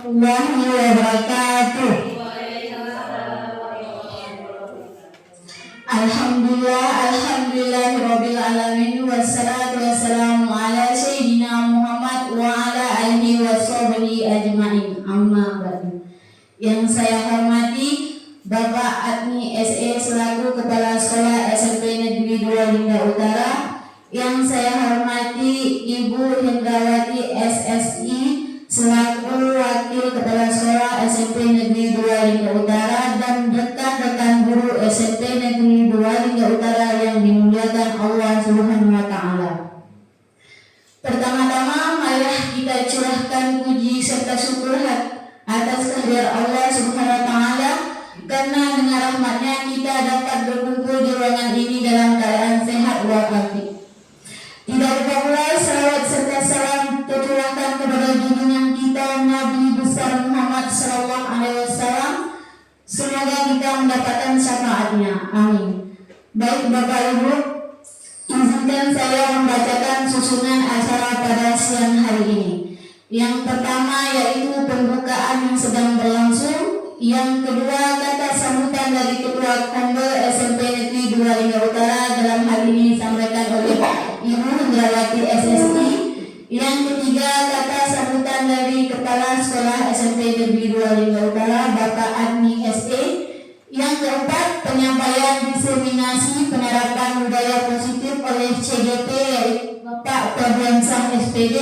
warahmatullahi wabarakatuh. Alhamdulillahirabbil alamin wassalatu wassalamu ala sayyidina Muhammad wa ala alihi washabihi ajmain. Amma ba'du. Yang saya hormati Bapak Admi SE selaku Kepala Sekolah SMP Negeri 2 Lingga Utara. Yang saya hormati Ibu Hendrawati SSI selaku Wakil Kepala Sekolah SMP Negeri 2 Lingga Utara dan rekan-rekan guru SMP Negeri 2 Lingga Utara yang dimuliakan Allah Subhanahu wa taala. Pertama-tama marilah kita curahkan puji serta syukur atas kehadirat Allah Subhanahu wa taala karena dengan rahmatnya kita dapat berkumpul di ruangan ini dalam keadaan sehat walafiat. Tidak lupa pula salawat serta salam tercurahkan kepada junjungan kita Nabi besar Muhammad sallallahu alaihi wasallam. Semoga kita mendapatkan syafaatnya. Amin. Baik Bapak Ibu, izinkan saya membacakan susunan acara pada siang hari ini. Yang pertama yaitu pembukaan yang sedang berlangsung. Yang kedua kata sambutan dari Ketua Kombel SMP Negeri 2 Lingga Utara, dalam hal ini disampaikan oleh Ibu Hendrawati SSI. Yang ketiga kata sambutan dari Kepala Sekolah SMP Negeri 2 Lingga Utara Bapak Admi SE. Yang keempat penyampaian diseminasi penerapan budaya positif oleh CGP yaitu Bapak Fabiansah SPD,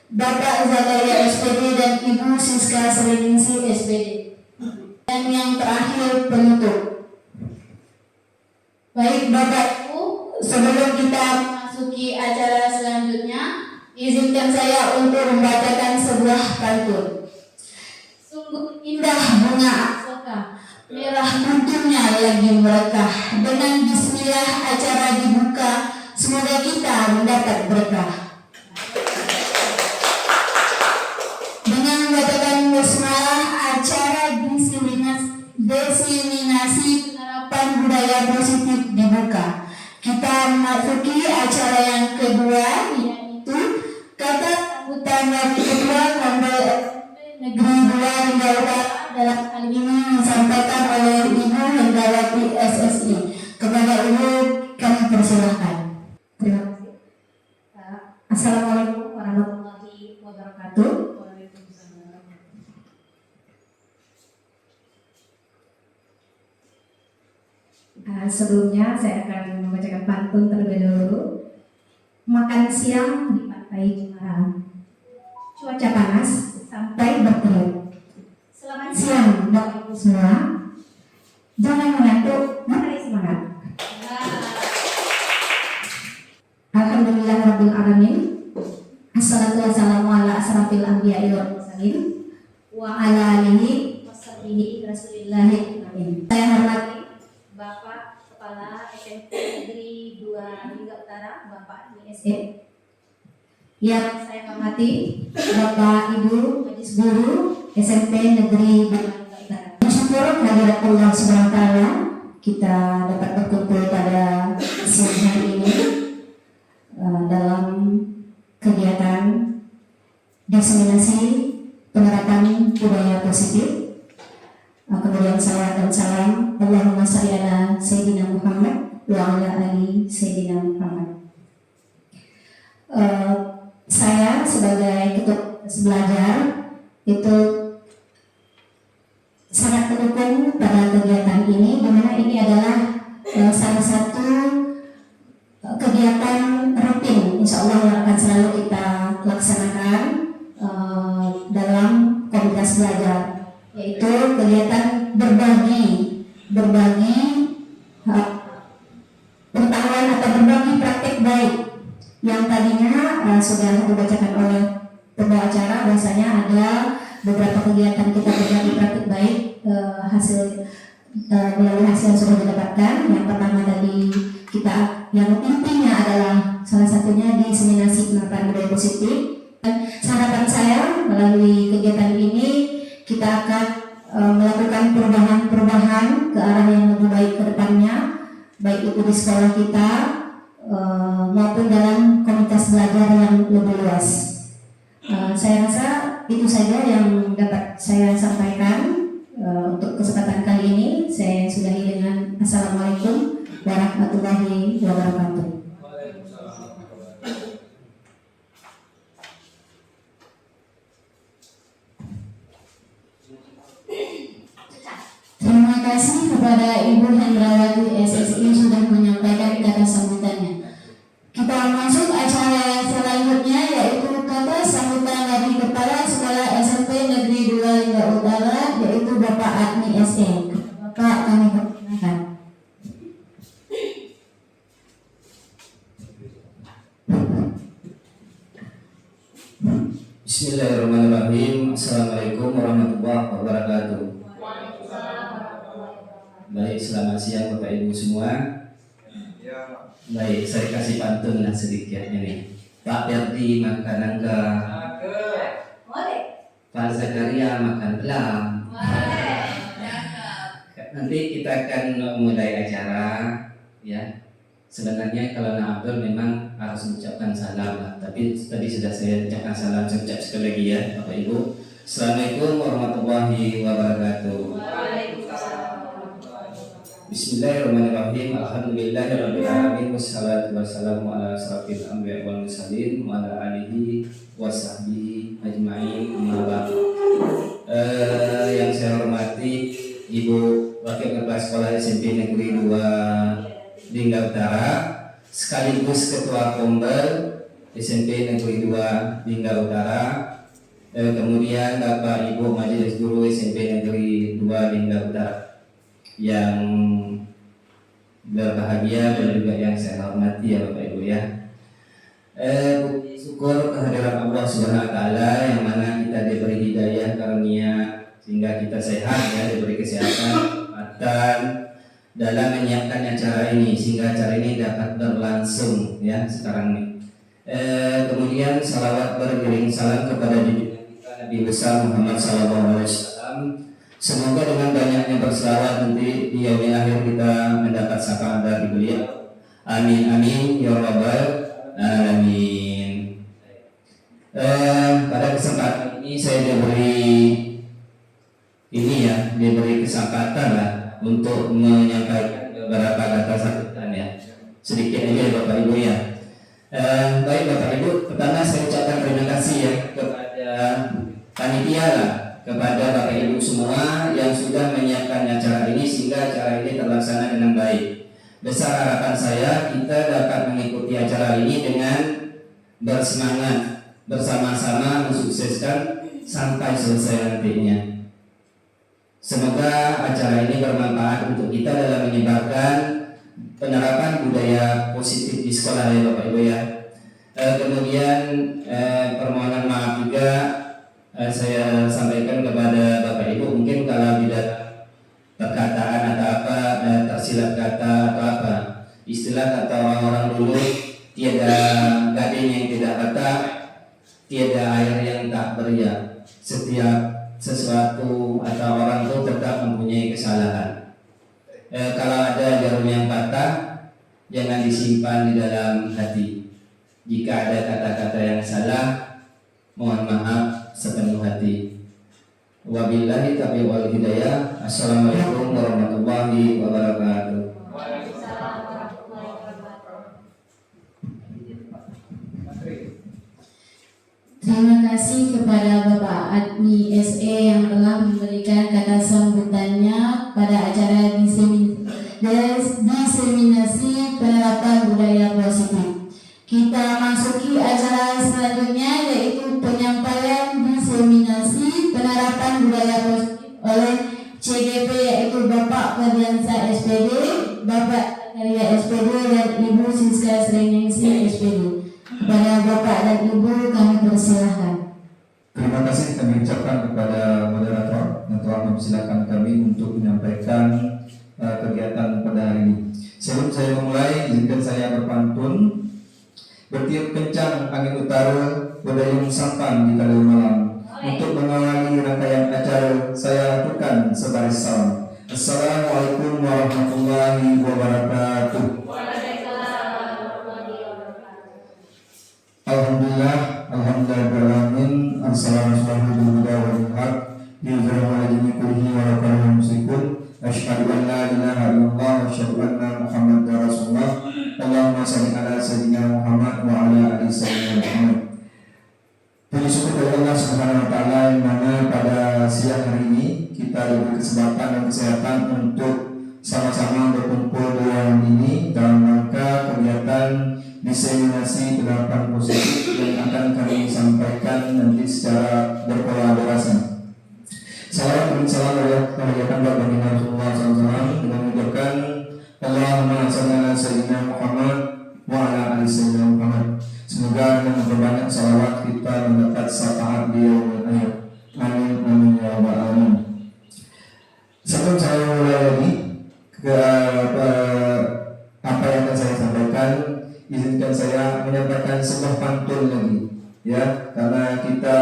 Bapak Zakaria SPD dan Ibu Siska Seliningsi SPD. Dan yang terakhir penutup. Baik Bapak Ibu, sebelum kita memasuki acara selanjutnya, izinkan saya untuk membacakan sebuah pantun. Sungguh indah bunga asoka, merah kunjungnya lagi merekah. Dengan bismillah acara dibuka, semoga kita mendapat berkah. Dengan membacakan basmalah acara diseminasi penerapan budaya positif dibuka. Kita memasuki acara yang kedua, yaitu kata sambutan dari Ketua Kombel Negeri 2 Lingga Utara, dalam hal ini disampaikan oleh Ibu Hendrawati SSI. Kepada Ibu kami persilahkan. Terima kasih. Assalamualaikum warahmatullahi wabarakatuh. Sebelumnya saya akan membacakan pantun terlebih dahulu. Makan siang di pantai Jimbaran, cuaca panas sampai berteduh. Selamat siang Bapak Ibu semua. Jangan mengantuk, mari semangat. Alhamdulillahirabbil alamin. Assalatu wassalamu ala asrafil anbiya'i wal mursalin wa ala alihi washabihi rasulillahi amin. Saya hormati Bapak Kepala SMP Negeri 2 Lingga Utara, Bapak ISE. Yang saya hormati Bapak Ibu Majlis Guru SMP Negeri 2 Lingga Utara. Bersyukur kehadirat Allah SWT kita dapat berkumpul pada siang hari ini dalam kegiatan diseminasi penerapan budaya positif. Kemudian salawat dan salam Allahumma shalli ala Sayyidina Muhammad wa ala ali Sayyidina Muhammad. Saya sebagai ketua belajar itu sangat mendukung pada kegiatan ini, di mana ini adalah salah satu kegiatan rutin insya Allah yang akan selalu kita laksanakan dalam komunitas belajar, yaitu kegiatan berbagi pengetahuan atau berbagi praktik baik yang tadinya sudah dibacakan oleh pembawa acara. Bahwasanya ada beberapa kegiatan kita berbagi praktik baik melalui hasil yang sudah didapatkan. Yang pertama tadi kita yang intinya adalah salah satunya diseminasi penerapan budaya positif. Dan harapan saya melalui kegiatan ini kita akan melakukan perubahan-perubahan ke arah yang lebih baik ke depannya, baik itu di sekolah kita maupun dalam komunitas belajar yang lebih luas. Saya rasa itu saja yang dapat saya sampaikan untuk kesempatan kali ini. Saya sudahi dengan Assalamualaikum warahmatullahi wabarakatuh. Terima kasih kepada Ibu Hendrawati SSI sudah menyampaikan kata sambutannya. Kita masuk acara yang selanjutnya, yaitu kata sambutan dari Kepala Sekolah SMP Negeri 2 Lingga Utara, yaitu Bapak Admi SE. Bapak, kami persilakan. Bismillahirrahmanirrahim. Assalamualaikum warahmatullahi wabarakatuh. Baik, selamat siang Bapak Ibu semua. Baik, saya kasih pantun lah sedikit ini. Pak Ferdi makan nangka, Pak Zakaria makan belam. Nanti kita akan mulai acara, ya. Sebenarnya kalau nak Abdul memang harus mengucapkan salam lah. Tapi tadi sudah saya ucapkan salam, saya ucap sekali lagi ya Bapak Ibu. Assalamualaikum warahmatullahi wabarakatuh. Bismillahirrahmanirrahim. Alhamdulillahirabbil alamin wassalatu wassalamu ala asrofil anbiya'i wal mursalin wa ala alihi wasahbihi ajmain. Yang saya hormati Ibu Wakil Kepala Sekolah SMP Negeri 2 Lingga Utara, sekaligus Ketua Kombel SMP Negeri 2 Lingga Utara, kemudian Bapak Ibu Majelis Guru SMP Negeri 2 Lingga Utara yang berbahagia dan juga yang saya hormati ya Bapak Ibu ya. Puji syukur kehadiran Allah Subhanahu wa taala yang mana kita diberi hidayah karunia sehingga kita sehat ya, diberi kesehatan dalam menyiapkan acara ini sehingga acara ini dapat berlangsung ya sekarang ini. Kemudian salawat beriring salam kepada junjungan kita Nabi besar Muhammad SAW. Semoga dengan banyaknya berselawat nanti di yaumil akhir kita mendapat syafaat dari beliau. Amin amin ya rabbal alamin. Pada kesempatan ini saya diberi kesempatan lah untuk menyampaikan beberapa kata sambutan ya. Sedikit aja Bapak Ibu ya. Baik Bapak Ibu, pertama saya ucapkan terima kasih ya kepada panitia lah, kepada Bapak Ibu semua yang sudah menyiapkan acara ini sehingga acara ini terlaksana dengan baik. Besar harapan saya kita dapat mengikuti acara ini dengan bersemangat bersama-sama mensukseskan sampai selesai nantinya. Semoga acara ini bermanfaat untuk kita dalam menyebarkan penerapan budaya positif di sekolah ya Bapak Ibu ya. Kemudian permohonan maaf juga saya sampaikan kepada Bapak Ibu, mungkin kalau tidak perkataan atau apa tersilap kata atau apa istilah kata orang-orang dulu, tiada gading yang tidak retak, tiada air yang tak beriak. Setiap sesuatu atau orang itu tetap mempunyai kesalahan. Kalau ada jarum yang patah, jangan disimpan di dalam hati. Jika ada kata-kata yang salah, mohon maaf sepenuh hati. Wabillahi taufiq wal hidayah. Assalamualaikum warahmatullahi wabarakatuh. Terima kasih kepada Bapak Admi SE yang telah memberikan kata sambutannya pada acara diseminasi penerapan budaya positif. Kita masuki acara selanjutnya, yaitu penyampaian diseminasi penerapan budaya positif oleh CGP, yaitu Bapak Ferdiansa SPD, Bapak Zakaria SPD, dan Ibu Siska Sreningsi SPD. Kepada Bapak dan Ibu kami persilahkan. Terima kasih kami ucapkan kepada moderator yang telah mempersilahkan kami untuk menyampaikan kegiatan pada hari ini. Sebelum saya memulai, izinkan saya berpantun. Bertiup kencang angin utara, berdayung sampan di kala malam. Untuk mengawali rangkaian acara, saya lakukan sebaris salam. Assalamualaikum warahmatullahi wabarakatuh. Alhamdulillah, alhamdulillahirrahmanirrahim, arsalahu bil huda wa dinil haq liyudhhirahu 'ala dini kullihi wa law karihal musyrikun. Asyhadu an la ilaha illallah wa asyhadu anna Muhammadar Rasulullah. Allahumma shalli ala sayyidina Muhammad wa ala ali sayyidina Muhammad. Puji syukur kepada Allah Subhanahu wa taala yang mana pada siang hari ini kita diberi kesempatan dan kesehatan untuk sama-sama berkumpul di ruangan ini dalam rangka kegiatan diseminasi penerapan positif yang akan kami sampaikan nanti secara berkolaborasi. Salam dan salam dari kemuliaan Baginda Rasulullah SAW dengan mengucapkan Allahumma shalli ala sayyidina Muhammad wa ala ali sayyidina Muhammad. Semoga dengan memperbanyak salawat kita mendapat syafaat di yaumil akhir. Amin amin ya rabbal alamin. Sebelum saya mulai lagi ke apa yang akan saya sampaikan, izinkan saya menyampaikan sebuah pantun lagi, ya, karena kita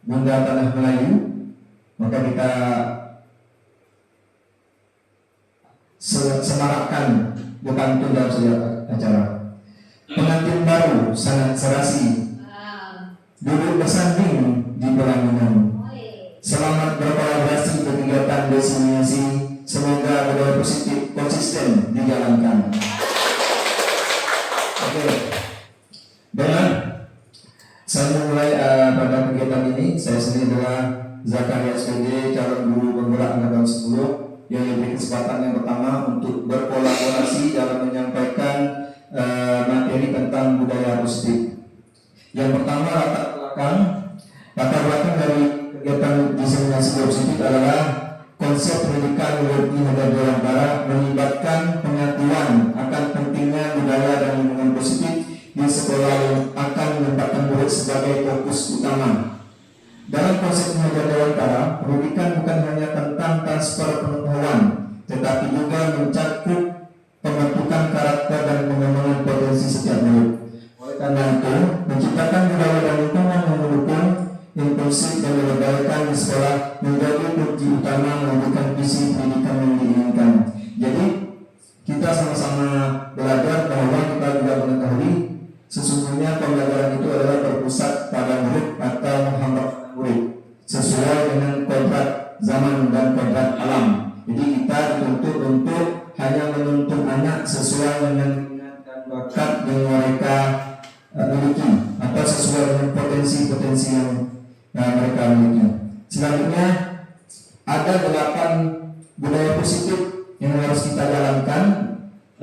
Bunda Tanah Melayu, maka kita semarakkan pantun dalam setiap acara. Pengantin baru sangat serasi, duduk bersanding di pelaminan. Selamat berkolaborasi berkegiatan diseminasi. Semoga budaya positif konsisten dijalankan. Oke, baiklah. Saya mulai pada kegiatan ini. Saya sendiri adalah Zakaria SPD, calon guru penggerak angkatan 10 yang diberi kesempatan yang pertama untuk berkolaborasi dalam menyampaikan materi tentang budaya positif. Yang pertama, latar belakang dari kegiatan diseminasi positif adalah konsep pendidikan di negara barat melibatkan pengetahuan akan pentingnya budaya dan lingkungan positif di sekolah yang akan menempatkan murid sebagai fokus utama. Dalam konsep Nusantara, pendidikan bukan hanya tentang transfer pengetahuan, tetapi juga mencakup pembentukan karakter dan pengembangan potensi setiap murid. Oleh karena itu, menciptakan budaya dan lingkungan yang mendukung inklusif dan memberdayakan di sekolah menjadi kunci utama mewujudkan visi pendidikan yang diinginkan. Jadi, kita sama-sama belajar bahwa kita juga mengetahui sesungguhnya pembelajaran itu adalah berpusat pada murid atau menghambat murid sesuai dengan kodrat zaman dan kodrat alam. Jadi kita dituntut untuk hanya menuntun anak sesuai dengan minat dan bakat yang mereka miliki atau sesuai dengan potensi-potensi yang mereka miliki. Selanjutnya ada 8 budaya positif yang harus kita jalankan.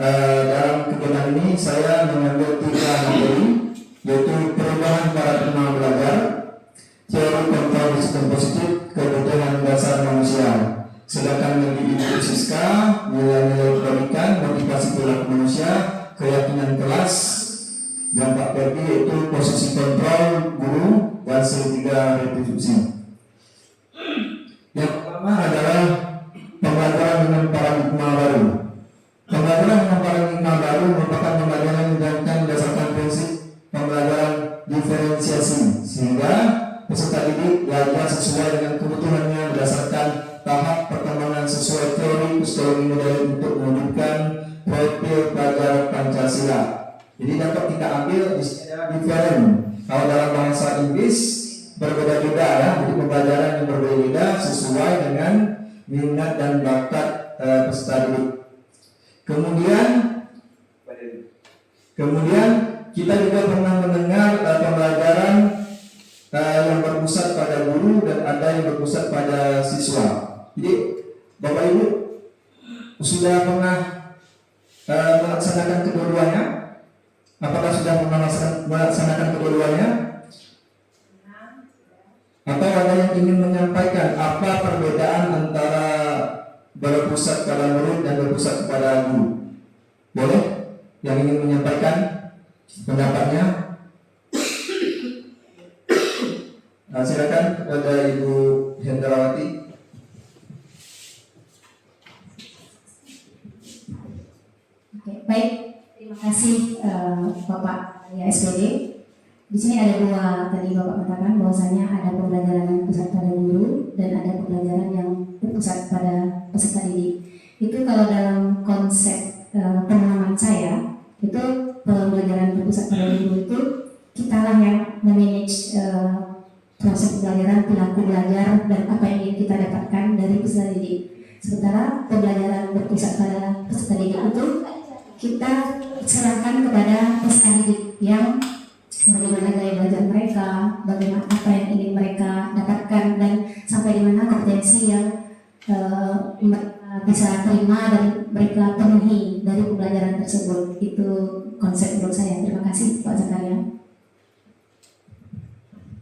Dalam kegiatan ini saya mengambil 3 materi, yaitu perubahan paradigma belajar, teori kontrol sistem positif, kebutuhan dasar manusia. Sedangkan bagi Ibu Siska, nilai-nilai pendidikan, motivasi perilaku manusia, keyakinan kelas, dan Pak Ferdi yaitu posisi kontrol guru dan segitiga retribusi. Yang pertama adalah pembelajaran dengan paradigma baru. Pembelajaran dengan paradigma baru merupakan pembelajaran yang dijalankan berdasarkan prinsip pembelajaran diferensiasi, sehingga peserta didik belajar sesuai dengan kebutuhannya berdasarkan tahap perkembangan sesuai teori psikologi modern untuk mewujudkan profil pelajaran Pancasila. Jadi dapat kita ambil istilah different. Kalau dalam bahasa Inggris berbeda-beda ya, jadi pembelajaran yang berbeda-beda sesuai dengan minat dan bakat peserta didik. Kemudian kita juga pernah mendengar pembelajaran yang berpusat pada guru dan ada yang berpusat pada siswa. Jadi Bapak Ibu sudah pernah melaksanakan kedua-duanya? Apakah sudah pernah melaksanakan kedua-duanya? Atau ada yang ingin menyampaikan apa perbedaan antara berpusat pada murid dan berpusat kepada guru? Boleh? Yang ingin menyampaikan pendapatnya? Silakan kepada Ibu Hendrawati. Oke, baik. Terima kasih Bapak ya SPD. Di sini ada 2 tadi Bapak katakan bahwasanya ada pembelajaran yang berpusat pada guru dan ada pembelajaran yang berpusat pada peserta didik. Itu kalau dalam konsep pemahaman saya itu pembelajaran berpusat pada guru itu kita lah yang memanage proses pembelajaran, perilaku belajar, dan apa yang ingin kita dapatkan dari peserta didik. Sementara pembelajaran berpusat pada peserta didik itu kita serahkan kepada peserta didik yang bagaimana gaya belajar mereka, bagaimana apa yang ingin mereka dapatkan, dan sampai di mana kompetensi yang mereka bisa terima dan mereka penuhi dari pembelajaran tersebut. Itu konsep menurut saya. Terima kasih Pak Zakaria.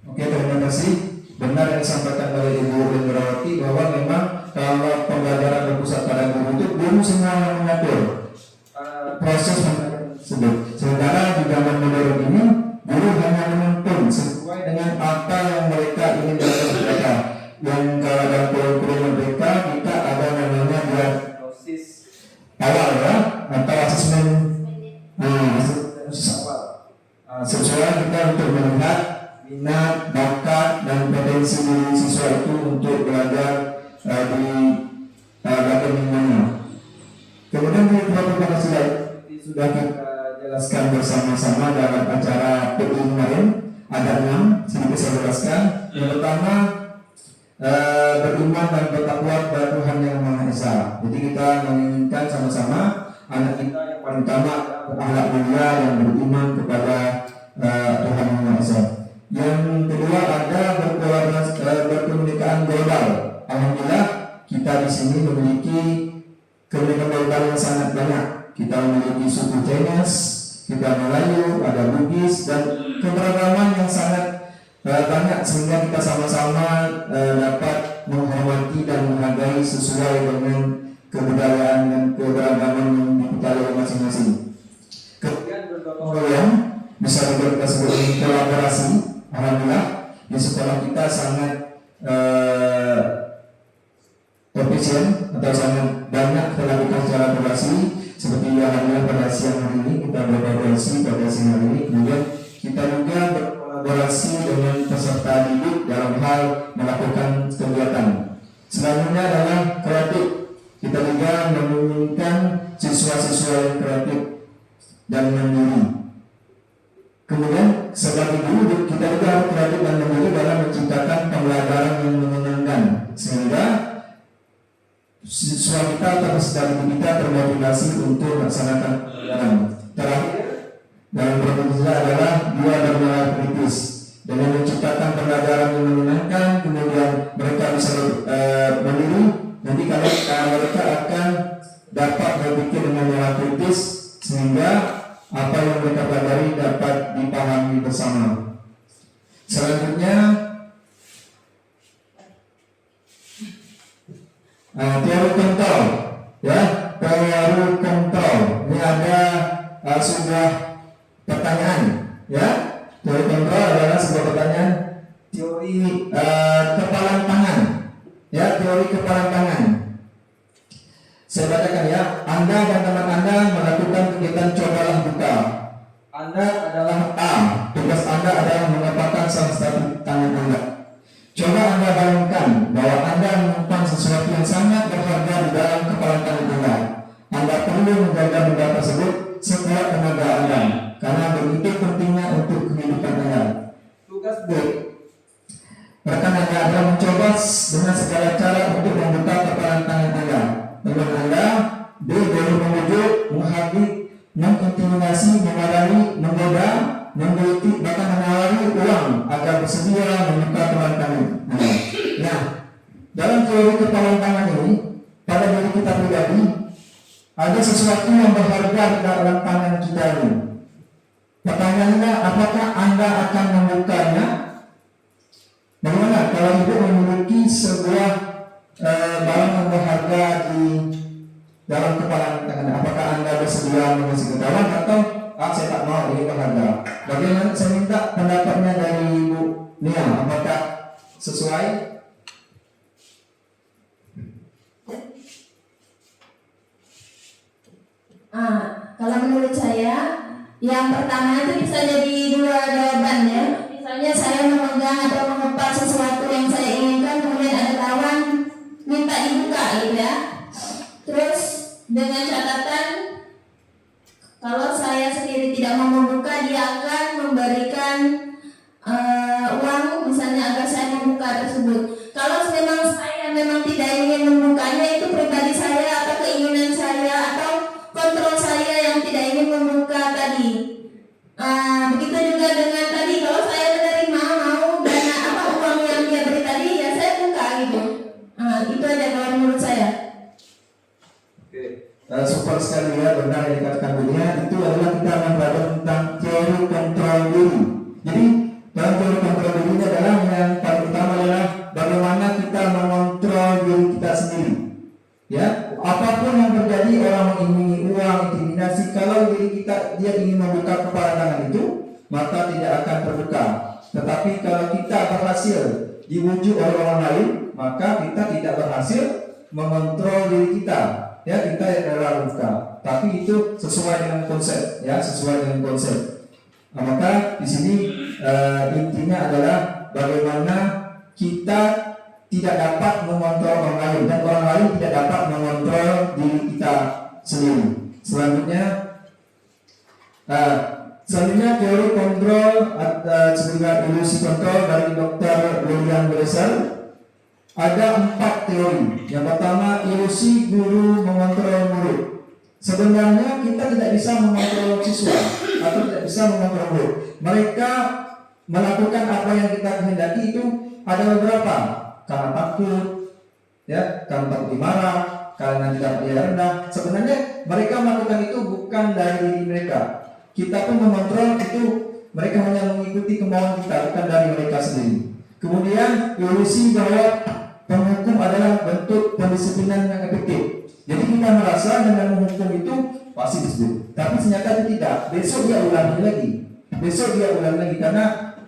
Oke, terima kasih. Benar yang disampaikan oleh Ibu Indrawati bahwa memang kalau pembelajaran berpusat pada guru itu guru semua yang mengatur proses pembelajaran tersebut. Sementara di zaman modern ini guru hanya menuntun sesuai dengan apa yang mereka ingin dapat mereka. Yang kalau dalam kurikulum mereka kita ada namanya diagnosis awal ya, atau asesmen awal. Sesuai kita untuk melihat minat, bakat, dan potensi diri siswa itu untuk belajar di bagian mana. Kemudian di beberapa sudah kita jelaskan bersama-sama dalam acara PI kemarin, ada 6 sedikit saya jelaskan. Yang pertama beriman dan bertakwa kepada Tuhan yang Maha Esa. Jadi kita menginginkan sama-sama anak kita yang paling utama berakhlak mulia yang beriman kepada Tuhan yang Maha Esa. Yang kedua ada berkomunikasi global. Alhamdulillah kita di sini memiliki keunikan global yang sangat banyak. Kita memiliki suku Chinese, kita Melayu, ada Bugis, dan keberagaman yang sangat banyak sehingga kita sama-sama dapat menghormati dan menghargai sesuai dengan kebudayaan dan keberagaman yang diputar oleh masing-masing. Kemudian bergotong royong bisa juga kita sebut ini kolaborasi. Alhamdulillah di sekolah kita sangat efisien atau sangat banyak kita lakukan secara kolaborasi. Seperti alhamdulillah pada siang hari ini kita berkolaborasi pada siang hari ini. Kemudian kita juga berkolaborasi dengan peserta didik dalam hal melakukan kegiatan. Selanjutnya adalah kreatif. Kita juga menginginkan siswa-siswa yang kreatif dan mandiri. Kemudian sebagai guru kita juga harus kreatif dan mandiri dalam menciptakan pembelajaran yang menyenangkan sehingga siswa kita atau peserta didik kita termotivasi untuk melaksanakan pembelajaran. Terakhir dalam program adalah dua bernalar kritis dengan menciptakan pembelajaran yang menyenangkan, kemudian mereka bisa mandiri. Nanti kalau mereka akan dapat berpikir dengan nalar kritis sehingga apa yang mereka pelajari dapat dipahami bersama. Selanjutnya teori kontrol, ya, teori kontrol. Ini ada sebuah pertanyaan, ya. Teori kontrol adalah sebuah pertanyaan. Teori kepalan tangan, ya, teori kepalan tangan. Saya bacakan ya. Anda dan teman Anda melakukan kegiatan cobalah buka. Anda adalah A. Tugas Anda adalah mengepakkan salah satu tangan Anda. Coba Anda bayangkan bahwa Anda menyimpan sesuatu yang sangat berharga di dalam kepala tangan Anda. Anda perlu menjaga benda tersebut sekuat tenaga Anda, karena begitu pentingnya untuk kehidupan Anda. Tugas B. Rekan Anda adalah mencoba dengan segala cara untuk membuka kepala tangan Anda. Teman Anda B. boleh membujuk, menghabis, mengintimidasi, memadani, menggoda, menggelitik, bahkan menawari uang agar bersedia membuka kepala tangan. Nah, dalam teori kepala tangan ini, pada diri kita pribadi ada sesuatu yang berharga di dalam tangan kita ini. Pertanyaannya, apakah Anda akan membukanya? Bagaimana kalau ibu memiliki sebuah barang yang berharga di dalam kepala tangan? Apakah Anda bersedia mengasih ketahuan atau saya tak mau, ini berharga? Bagaimana? Saya minta pendapatnya dari Ibu Nia. Apakah sesuai? Kalau menurut saya, yang pertama itu bisa jadi dua jawaban ya. Misalnya saya memegang atau mengepak sesuatu yang saya inginkan, kemudian ada kawan minta dibuka gitu ya. Terus dengan catatan kalau saya sendiri tidak mau membuka, dia akan memberikan hal tersebut. Kalau memang saya memang tidak ingin membukanya, itu pribadi saya atau keinginan saya atau kontrol saya yang tidak ingin membuka tadi. Begitu juga dengan tadi, kalau saya menerima mau dana uang yang dia beri tadi, ya saya buka gitu. Itu aja kalau menurut saya. Super sekali ya, benar yang dikatakan Budia. Itu adalah kita membahas tentang teori kontrol diri. Jadi dalam teori kontrol diri ini adalah yang paling utama adalah bagaimana kita mengontrol diri kita sendiri. Ya, apapun yang terjadi, orang mengiming uang, intimidasi, kalau diri kita dia ingin membuka kepala tangan itu, maka tidak akan terbuka. Tetapi kalau kita berhasil diwujud oleh orang lain, maka kita tidak berhasil mengontrol diri kita. Ya, kita yang adalah buka. Tapi itu sesuai dengan konsep, ya, sesuai dengan konsep. Maka di sini intinya adalah bagaimana kita tidak dapat mengontrol orang lain dan orang lain tidak dapat mengontrol diri kita sendiri. Selanjutnya teori kontrol sebagai ilusi kontrol dari Dr. William Glasser. Ada 4 teori. Yang pertama, ilusi guru mengontrol murid. Sebenarnya kita tidak bisa mengontrol siswa atau tidak bisa mengontrol murid. Mereka melakukan apa yang kita kehendaki itu ada beberapa. Karena takut, ya, karena takut dimarah, karena tidak dia rendah. Sebenarnya mereka melakukan itu bukan dari diri mereka. Kita pun mengontrol itu, mereka hanya mengikuti kemauan kita, bukan dari mereka sendiri. Kemudian ilusi bahwa penghukum adalah bentuk pendisiplinan yang efektif. Jadi kita merasa dengan menghukum itu pasti disiplin, tapi ternyata itu tidak. Besok dia ulangi lagi, karena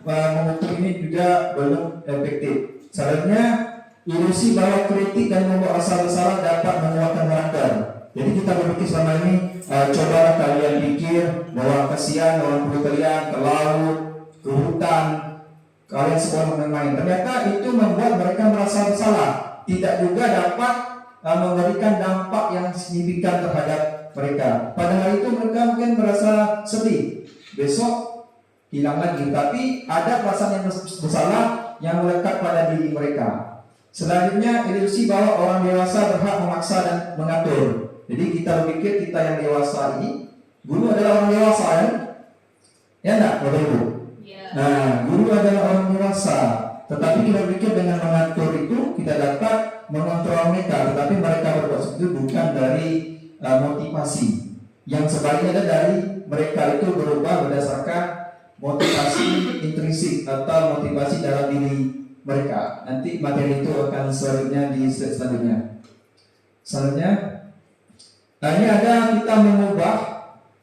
menghukum ini juga belum efektif. Selanjutnya ilusi bahwa kritik dan membuat asal bersalah dapat menguatkan karakter. Jadi kita berpikir selama ini, cobalah kalian pikir bahwa kasihan orang tua kalian ke laut, ke hutan, kalian semua bermain. Ternyata itu membuat mereka merasa bersalah, tidak juga dapat memberikan dampak yang signifikan terhadap mereka. Pada hari itu mereka mungkin merasa sedih, besok hilang lagi, tapi ada perasaan yang bersalah yang melekat pada diri mereka. Selanjutnya ilusi bahwa orang dewasa berhak memaksa dan mengatur. Jadi kita berpikir kita yang dewasa ini, guru adalah orang dewasa, ya enggak, Bapak Ibu? Nah, guru adalah orang dewasa, tetapi kita pikir dengan mengatur itu kita dapat mengontrol mereka, tetapi mereka berbuat itu bukan dari motivasi. Yang sebaliknya ada dari mereka itu berubah berdasarkan motivasi intrinsik atau motivasi dalam diri mereka. Nanti materi itu akan selanjutnya di slide selanjutnya. Ini ada kita mengubah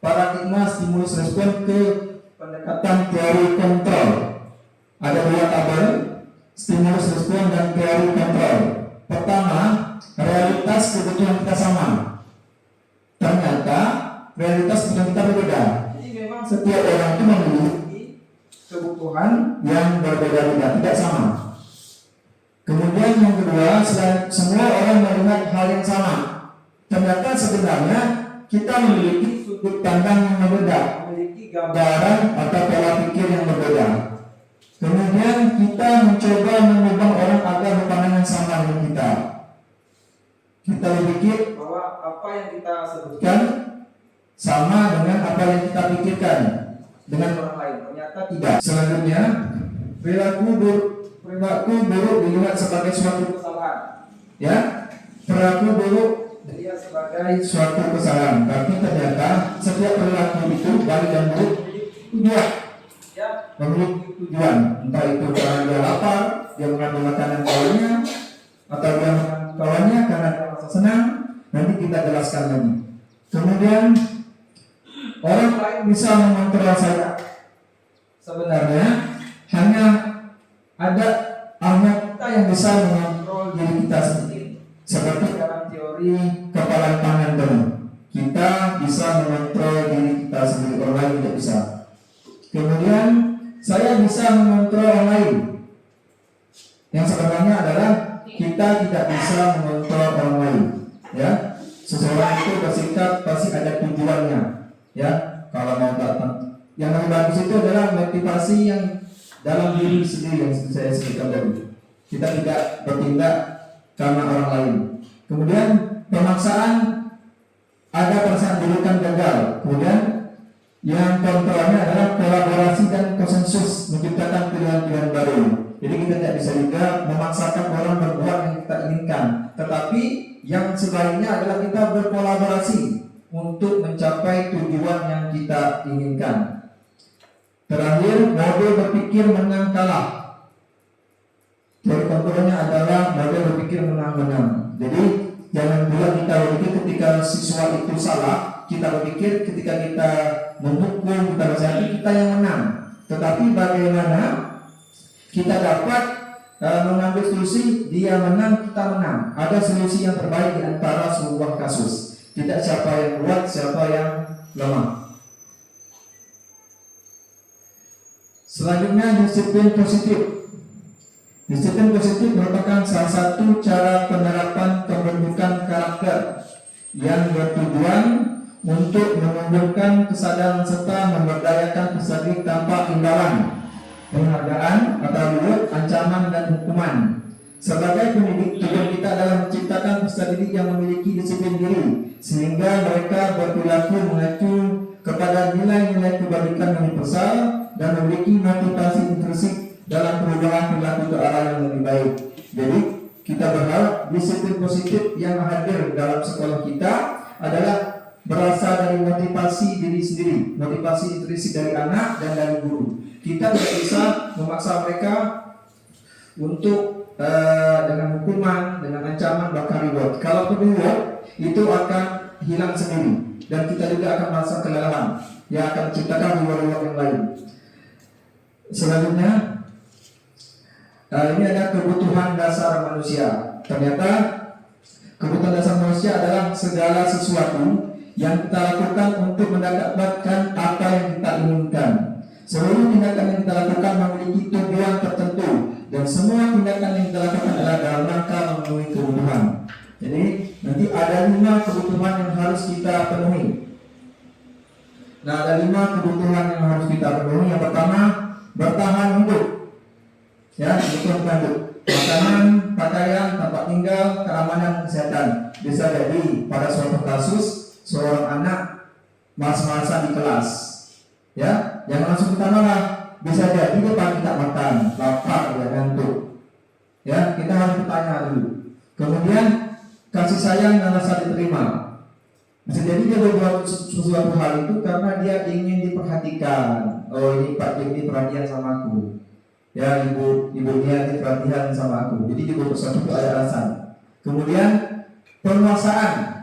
paradigma stimulus respon ke pendekatan teori kontrol. Ada 2 tabel, stimulus respon dan teori kontrol. Pertama, realitas kebutuhan kita sama. Ternyata realitas kebutuhan kita berbeda. Jadi memang setiap orang itu memiliki kebutuhan yang berbeda-beda, tidak sama. Kemudian yang kedua, semua orang melihat hal yang sama. Ternyata sebenarnya kita memiliki sudut pandang yang berbeda, memiliki gambaran atau pola pikir yang berbeda. Kemudian kita mencoba mengubah orang agar berpandangan sama dengan kita. Kita berpikir bahwa apa yang kita sebutkan sama dengan apa yang kita pikirkan dengan orang lain. Ternyata tidak. Selanjutnya, perilaku buruk dilihat sebagai suatu kesalahan. Ya, perilaku buruk dilihat sebagai suatu kesalahan. Tapi ternyata setiap perilaku itu baik dan buruk tujuan. Ya, memiliki tujuan. Entah itu karena dia lapar, dia mengambil makanan kawannya, atau dia mengambil kawannya karena dia merasa senang. Nanti kita jelaskan lagi. Kemudian orang lain bisa mengontrol saya. Sebenarnya hanya kita yang bisa mengontrol diri kita sendiri. Seperti dalam teori kepalan tangan tadi, kita bisa mengontrol diri kita sendiri, orang lain tidak bisa. Kemudian saya bisa mengontrol orang lain. Yang sebenarnya adalah kita tidak bisa mengontrol orang lain. Ya, seseorang itu bersikap pasti ada tujuannya. Ya, kalau mau datang, yang lebih bagus itu adalah motivasi yang dalam diri sendiri yang saya sebutkan tadi. kita tidak bertindak karena orang lain. Kemudian pemaksaan, ada perasaan dirugikan gagal. Kemudian yang kontrolnya adalah kolaborasi dan konsensus menciptakan pilihan-pilihan baru. Jadi kita tidak bisa juga memaksakan orang berbuat yang kita inginkan, tetapi yang sebaiknya adalah kita berkolaborasi untuk mencapai tujuan yang kita inginkan. Terakhir, model berpikir menang kalah. Jadi kontrolnya adalah model berpikir menang-menang. Jadi jangan pula kita berpikir ketika siswa itu salah, kita berpikir ketika kita mendukung, kita bersatu, kita yang menang. Tetapi bagaimana kita dapat mengambil solusi, dia menang, kita menang. Ada solusi yang terbaik di antara sebuah kasus. Tidak siapa yang kuat, siapa yang lemah. Selanjutnya, disiplin positif. Disiplin positif merupakan salah satu cara penerapan pembentukan karakter yang bertujuan untuk menumbuhkan kesadaran serta memberdayakan peserta tanpa imbalan, penghargaan atau reward, ancaman dan hukuman. Sebagai pendidik, tujuan kita adalah menciptakan peserta didik yang memiliki disiplin diri, sehingga mereka berperilaku mengacu kepada nilai-nilai kebaikan universal dan memiliki motivasi intrinsik dalam perubahan perilaku ke arah yang lebih baik. Jadi kita berharap disiplin positif yang hadir dalam sekolah kita adalah berasal dari motivasi diri sendiri, motivasi intrinsik dari anak dan dari guru. Kita tidak bisa memaksa mereka untuk dengan hukuman, dengan ancaman, bahkan reward. Kalau reward itu akan hilang sendiri dan kita juga akan merasa kelelahan yang akan menciptakan reward-reward yang lain. Selanjutnya, ini ada kebutuhan dasar manusia. Ternyata kebutuhan dasar manusia adalah segala sesuatu yang kita lakukan untuk mendapatkan apa yang kita inginkan. Seluruh tindakan yang kita lakukan memiliki tujuan tertentu, dan semua tindakan yang kita lakukan adalah dalam rangka memenuhi kebutuhan. Jadi nanti ada 5 kebutuhan yang harus kita penuhi. Nah, ada 5 kebutuhan yang harus kita penuhi. Yang pertama, bertahan hidup. Ya, kebutuhan hidup. Makanan, pakaian, tempat tinggal, keamanan, kesehatan. Bisa jadi pada suatu kasus seorang anak mas-masan di kelas, ya, jangan langsung kita marah. Bisa jadi dia pagi tak makan, lapar, dia ngantuk. Ya, kita harus bertanya dulu. Kemudian kasih sayang dan rasa diterima. Bisa jadi dia berbuat sesuatu hal itu karena dia ingin diperhatikan. Oh, ini Pak ini perhatian sama aku. Ya, ibunya ini perhatian sama aku. Jadi dia berbuat sesuatu itu ada alasan. Kemudian penguasaan.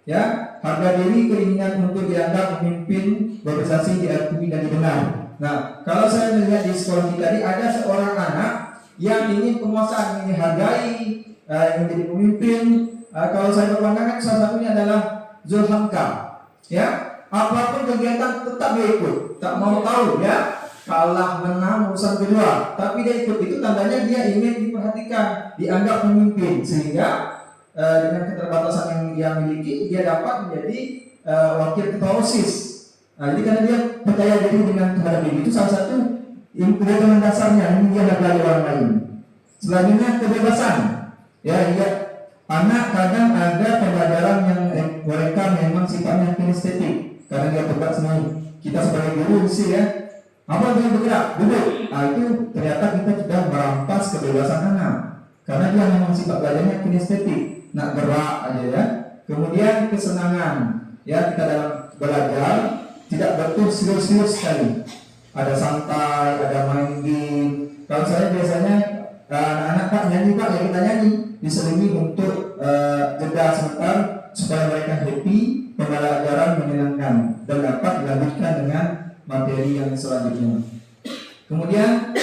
Ya, harga diri, keinginan untuk dianggap pemimpin, berprestasi, diakui dan didengar. Nah, kalau saya melihat di sekolah kita tadi ada seorang anak yang ingin penguasaan, ingin dihargai, ingin jadi pemimpin. Kalau saya berpandangan salah satunya adalah Zulhamka. Ya, apapun kegiatan tetap dia ikut, tak mau tahu ya. Kalah menang urusan kedua, tapi dia ikut. Itu tandanya dia ingin diperhatikan, dianggap pemimpin, sehingga dengan keterbatasan yang dia miliki, dia dapat menjadi wakil ketua OSIS. Nah, jadi karena dia percaya diri dengan terhadap diri, itu salah satu kebutuhan dasarnya, ini dia hargai orang lain. Selanjutnya kebebasan. Ya, anak kadang ada pembelajaran yang mereka memang sifatnya kinestetik, karena dia bergerak sendiri. Kita sebagai guru sih ya, apa yang bergerak, duduk. Nah, itu ternyata kita sudah merampas kebebasan anak, karena dia memang sifat belajarnya kinestetik. Nak gerak aja ya. Kemudian kesenangan. Ya, kita dalam belajar tidak betul serius-serius sekali. Ada santai, ada main game. Kalau saya biasanya anak-anak Pak nyanyi Pak, ya kita nyanyi. Diselingi untuk jeda sebentar supaya mereka happy, pembelajaran menyenangkan dan dapat dilanjutkan dengan materi yang selanjutnya. Kemudian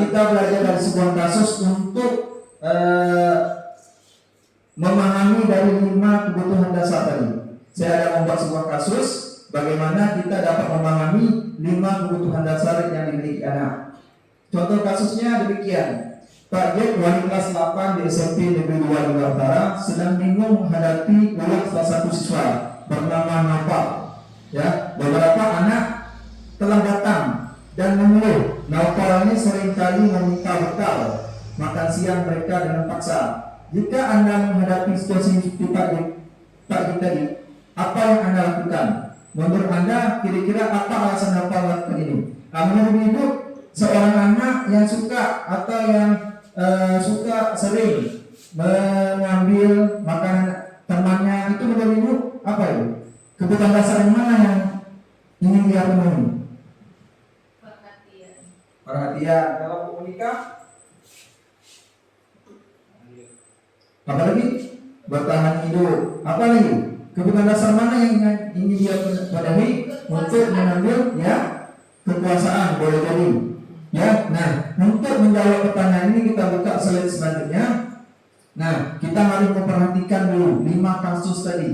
kita belajar dari sebuah kasus untuk memahami dari 5 kebutuhan dasar tadi. Saya akan membuat sebuah kasus bagaimana kita dapat memahami 5 kebutuhan dasar yang dimiliki anak. Contoh kasusnya demikian. Pak Jack, wali kelas 8 di SMP Negeri 2 Jakarta Utara, sedang bingung menghadapi ulah salah satu siswa bernama Naufal. Ya, beberapa anak telah datang dan mengeluh. Naufal ini seringkali meminta bekal makan siang mereka dengan paksa. Jika Anda menghadapi situasi seperti Pak Dik tadi, apa yang Anda lakukan? Menurut Anda, kira-kira apa alasan Bapak lakukan ini? Menurut Ibu, seorang anak yang suka atau yang suka sering mengambil makanan temannya, itu menurut Ibu apa itu? Kebutuhan dasar yang mana yang ingin dia penuhi? Perhatian. Kalau Bu Monika, apa lagi? Bertahan hidup. Apa lagi? Kebutuhan dasar mana yang ingin dia penuhi untuk mengambil ya kekuasaan, boleh jadi. Ya, nah untuk menjawab pertanyaan ini kita buka slide selanjutnya. Nah, kita harus memperhatikan dulu 5 kasus tadi.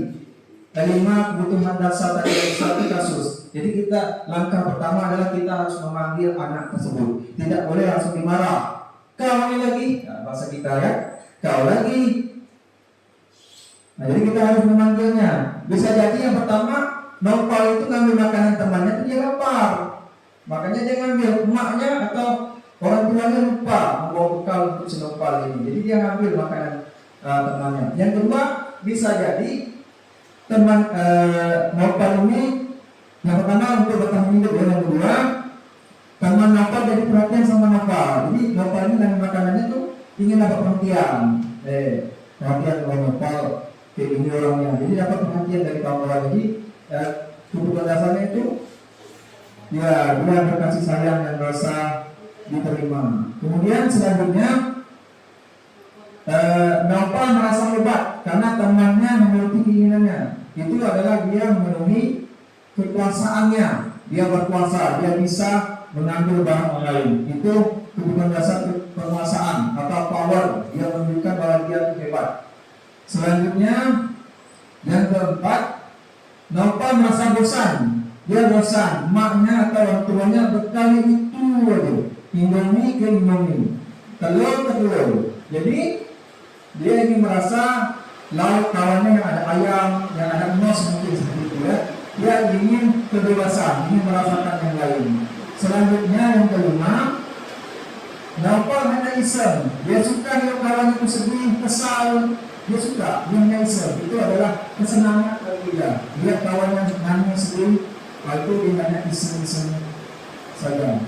5 kebutuhan dasar tadi dari 1 kasus. Jadi kita langkah pertama adalah kita harus memanggil anak tersebut. Tidak boleh langsung dimarah. Kau ini lagi, nah, bahasa kita ya. Kau lagi. Nah, jadi kita harus memanggilnya. Bisa jadi yang pertama, Nopal itu ngambil makanan temannya itu dia lapar. Makanya dia ngambil, emaknya atau orang tuanya lupa membawa bekal untuk si Nopal ini. Jadi dia ngambil makanan temannya. Yang kedua, bisa jadi teman Nopal ini yang pertama untuk bertahan hidup, yang kedua teman Nopal jadi perhatian sama Nopal. Jadi Nopal ini ngambil makanannya tuh ingin dapat perhatian. Perhatian oleh Nopal. Kayak ini orangnya, jadi dapat perhatian dari kawan-kawan. Jadi kebutuhan dasarnya itu ya dia berkasih sayang dan rasa diterima. Kemudian selanjutnya Nopal merasa hebat karena temannya memiliki keinginannya. Itu adalah dia memenuhi kekuasaannya. Dia berkuasa, dia bisa mengambil barang orang lain. Itu kebutuhan dasar kekuasaan atau power. Dia menunjukkan bahwa dia hebat. Selanjutnya yang keempat, Nopal merasa bosan. Dia bosan, maknya atau orang tuanya berkali itu aja, Indomie ke Indomie, telur ke telur. Jadi dia ingin merasa lauk kawannya yang ada ayam, yang ada mos mungkin seperti itu ya. Dia ingin kebebasan, ingin merasakan yang lain. Selanjutnya yang kelima, Nopal hanya iseng. Dia suka lihat kawan itu sedih, kesal. Dia suka, dia hanya iseng. Itu adalah kesenangan bagi dia. Lihat kawannya nangis sedih, itu dia hanya iseng-iseng saja.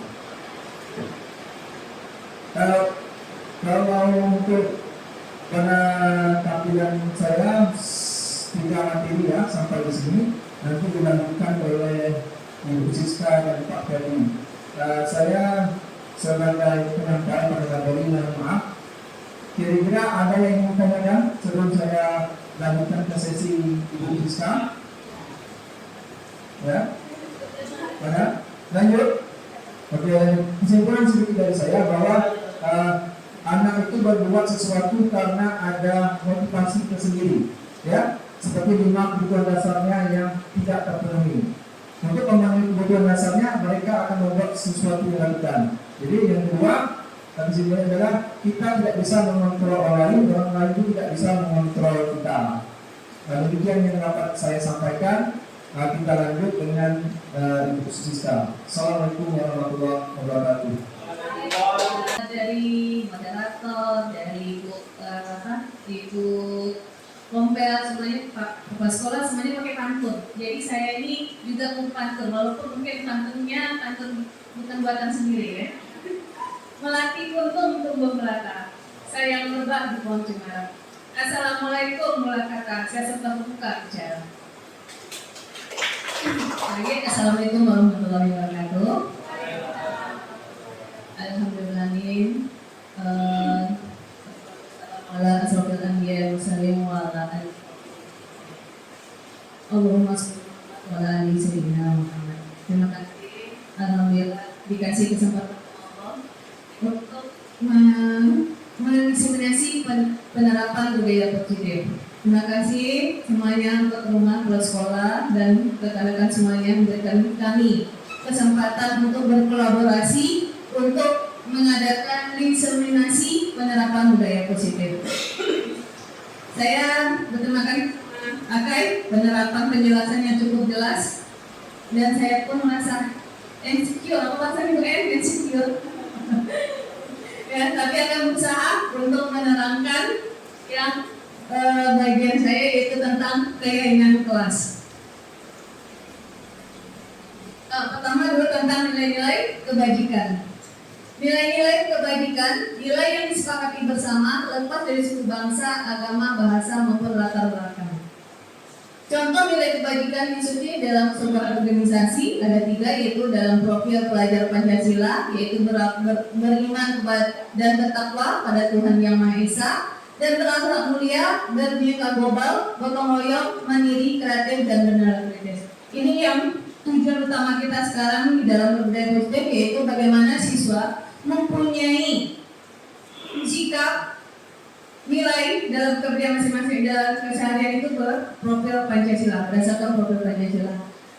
Kalau untuk penampilan saya 3 materi ya sampai di sini, nanti dilanjutkan oleh Ibu Siska dan Pak Ferdi. Saya sebagai penyampaian pada materi, mohon maaf. Kira-kira ada yang ingin tanyakan sebelum saya lanjutkan ke sesi Ibu Siska? Ya? Ada? Lanjut? Oke, kesimpulan sedikit dari saya bahwa anak itu berbuat sesuatu karena ada motivasi tersendiri, ya, seperti 5 kebutuhan dasarnya yang tidak terpenuhi. Untuk memenuhi kebutuhan dasarnya, mereka akan membuat sesuatu yang dilakukan. Jadi yang kedua, kesimpulannya adalah kita tidak bisa mengontrol orang lain itu tidak bisa mengontrol kita. Demikian yang dapat saya sampaikan. Kita lanjut dengan Ibu Siska. Assalamualaikum warahmatullahi wabarakatuh. Dari moderator, dari ibu Rompel, semuanya Pak sekolah semuanya pakai pantun. Jadi saya ini juga mau pantun, walaupun mungkin pantunnya pantun bukan buatan sendiri ya. Melatih kuntum tumbuh melata, sayang lebah di pohon cemara. Assalamualaikum mulakata, saya serta membuka bicara. Assalamualaikum warahmatullahi wabarakatuh. Alhamdulillahirrahmanirrahim. Ala asrofil anbiya wa sallim wa ala alihi. Allahumma sholli ala ali sayyidina Muhammad. Terima kasih. Alhamdulillah dikasih kesempatan Allah untuk mendiseminasi penerapan budaya positif. Terima kasih semuanya untuk rumah, keluarga sekolah, dan rekan-rekan semuanya memberikan kami kesempatan untuk berkolaborasi untuk mengadakan diseminasi penerapan budaya positif. Saya berterima kasih Akai, penerapan penjelasannya cukup jelas, dan saya pun merasa insecure, apa bahasanya insecure. ya, tapi akan berusaha untuk menerangkan yang bagian saya, yaitu tentang keyakinan kelas. Pertama dulu tentang nilai-nilai kebajikan. Nilai-nilai kebajikan, nilai yang disepakati bersama lepas dari suku bangsa, agama, bahasa maupun latar belakang. Contoh nilai kebajikan diikuti dalam sebuah organisasi ada 3, yaitu dalam profil pelajar Pancasila, yaitu beriman dan bertakwa pada Tuhan Yang Maha Esa, dan berakhlak mulia, berbhinneka global, gotong royong, mandiri, kreatif, dan bernalar. Ini yang tujuan utama kita sekarang di dalam berbudaya positif, yaitu bagaimana siswa mempunyai sikap nilai dalam kerja masing-masing dalam keseharian itu berprofil Pancasila, berdasarkan profil Pancasila.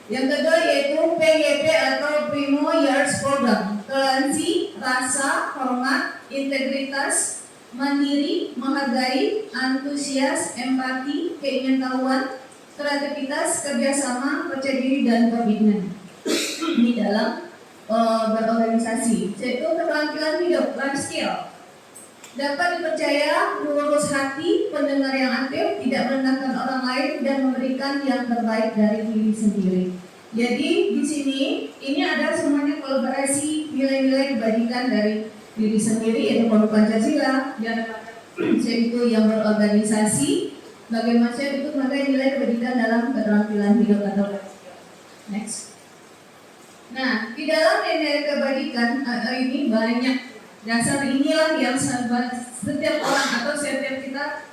Yang kedua yaitu PYP atau Primo Years Program, toleransi, rasa, hormat, integritas, mandiri, menghargai, antusias, empati, keingintahuan, kreativitas, kerjasama, percaya diri, dan komitmen. Ini dalam berorganisasi. Yaitu keterampilan hidup, life skill. Dapat dipercaya, lurus hati, pendengar yang aktif, tidak merendahkan orang lain, dan memberikan yang terbaik dari diri sendiri. Jadi di sini ini ada semuanya kolaborasi nilai-nilai kebajikan dari diri sendiri, yaitu produk Pancasila, dan yaitu yang berorganisasi. Bagaimana itu memakai nilai kebajikan dalam keterampilan hidup atau life skill. Next. Nah, di dalam nilai kebajikan ini banyak dasar, inilah yang setiap orang atau setiap kita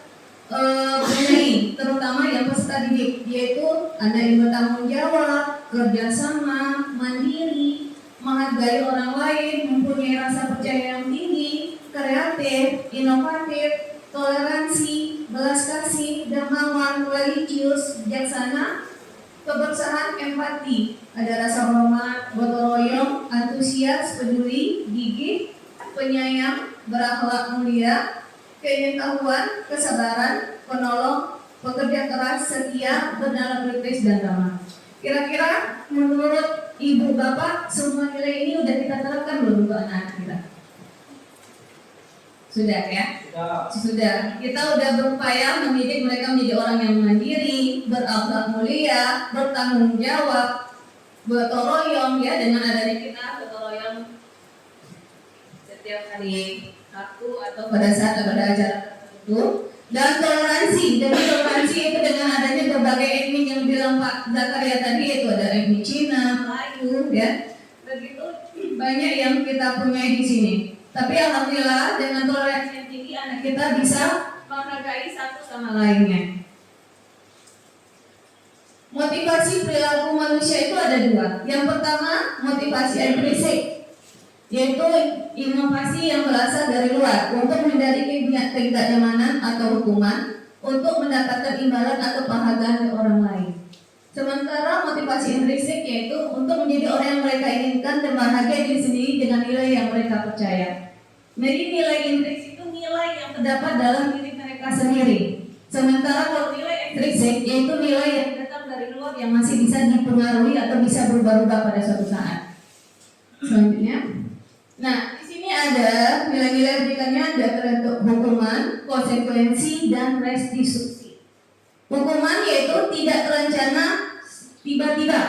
punyai, terutama yang peserta didik, yaitu ada yang bertanggung jawab, kerjasama, mandiri, menghargai orang lain, mempunyai rasa percaya yang tinggi, kreatif, inovatif, toleransi, belas kasih, dermawan, religius, bijaksana, kebersihan, empati, ada rasa hormat, gotong royong, antusias, peduli, gigih, penyayang, berakhlak mulia, keingintahuan, kesabaran, penolong, pekerja keras, setia, bernalar kritis, dan ramah. Kira-kira menurut ibu bapak semua nilai ini udah kita terapkan belum untuk anak kita? Sudah ya? Sudah. Kita udah berupaya mendidik mereka menjadi orang yang mandiri, berakhlak mulia, bertanggung jawab, gotong royong, ya, dengan adanya kita gotong royong setiap hari Sabtu atau pada saat ada acara tertentu, dan toleransi. Jadi toleransi itu dengan adanya berbagai etnik yang bilang Pak Zakaria tadi, itu ada etnik Cina, Melayu, ya, begitu banyak yang kita punyai di sini. Tapi alhamdulillah dengan toleransi yang tinggi anak kita bisa menghargai satu sama lainnya. Motivasi perilaku manusia itu ada 2. Yang pertama motivasi intrinsik, yaitu inovasi yang berasal dari luar untuk menghindari ketidaknyamanan atau hukuman, untuk mendapatkan imbalan atau penghargaan dari orang lain. Sementara motivasi intrinsik yaitu untuk menjadi orang yang mereka inginkan dan bahagia diri sendiri dengan nilai yang mereka percaya. Jadi nilai intrinsik itu nilai yang terdapat dalam diri mereka sendiri. Sementara kalau nilai ekstrinsik yaitu nilai yang datang dari luar yang masih bisa dipengaruhi atau bisa berubah-ubah pada suatu saat. Selanjutnya, nah di sini ada nilai-nilai berikutnya, ada bentuk hukuman, konsekuensi, dan restitusi. Hukuman yaitu tidak terencana, tiba-tiba.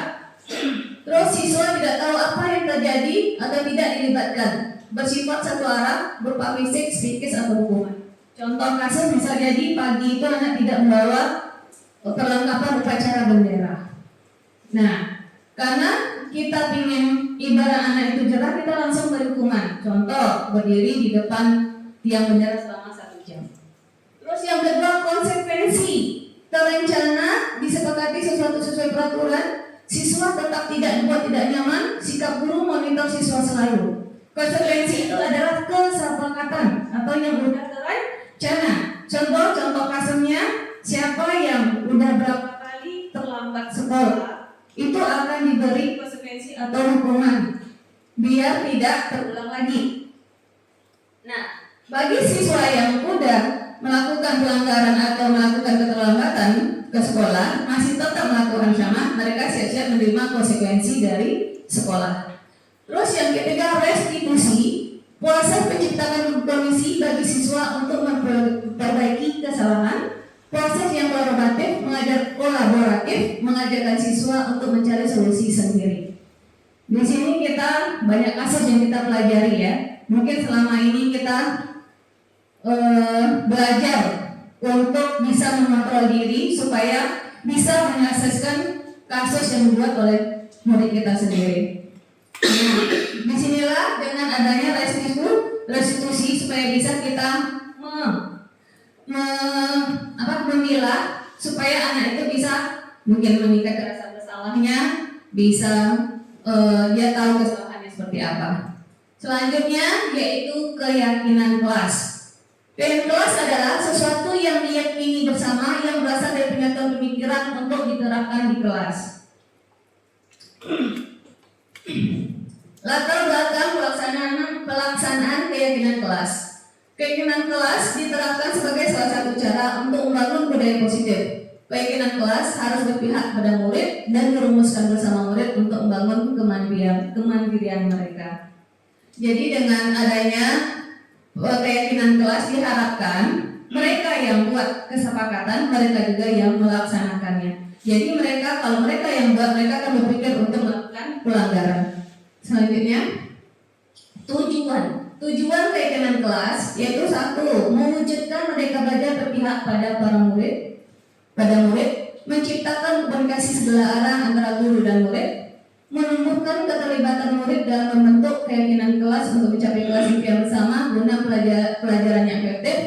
Terus siswa tidak tahu apa yang terjadi atau tidak dilibatkan, bersifat satu arah, berupa fisik, psikis, atau hukuman. Contoh kasus bisa jadi pagi itu anak tidak membawa perlengkapan upacara bendera. Nah, karena kita ingin ibarat anak itu jerah, kita langsung beri hukuman. Contoh, berdiri di depan tiang bendera selama 1 jam. Terus yang kedua, konsekuensi. Terencana, disepakati sesuatu sesuai peraturan, siswa tetap tidak dibuat tidak nyaman, sikap guru monitor siswa selalu. Konsekuensi itu adalah kesepakatan atau yang sudah terencana. Contoh kasusnya, siapa yang udah berapa kali terlambat sekolah, itu akan diberi konsekuensi atau hukuman biar tidak terulang lagi. Nah, bagi siswa yang udah melakukan pelanggaran atau melakukan keterlambatan ke sekolah, masih tetap melakukan sama, mereka siap-siap menerima konsekuensi dari sekolah. Terus yang ketiga, restitusi. Proses menciptakan kondisi bagi siswa untuk memperbaiki kesalahan. Proses yang kolaboratif mengajarkan siswa untuk mencari solusi sendiri. Di sini kita banyak kasus yang kita pelajari ya. Mungkin selama ini kita belajar untuk bisa mengontrol diri supaya bisa menyelesaikan kasus yang dibuat oleh murid kita sendiri. Nah, disinilah dengan adanya restitusi supaya bisa kita memilah supaya anak itu bisa mungkin meningkat rasa bersalahnya, bisa dia tahu kesalahannya seperti apa. Selanjutnya yaitu keyakinan kelas. Keyakinan kelas adalah sesuatu yang diyakini bersama yang berasal dari pernyataan pemikiran untuk diterapkan di kelas. Latar belakang pelaksanaan keyakinan kelas. Keyakinan kelas diterapkan sebagai salah satu cara untuk membangun budaya positif. Keyakinan kelas harus berpihak pada murid dan dirumuskan bersama murid untuk membangun kemandirian mereka. Jadi dengan adanya keyakinan kelas diharapkan mereka yang buat kesepakatan, mereka juga yang melaksanakannya. Jadi kalau mereka yang buat, mereka akan berpikir untuk melakukan pelanggaran. Selanjutnya, tujuan keyakinan kelas yaitu 1. Mewujudkan mereka belajar berpihak pada murid, menciptakan komunikasi segala arah antara guru dan murid, menumbuhkan keterlibatan murid dalam membentuk keyakinan kelas untuk mencapai kelas impian bersama guna pelajaran yang efektif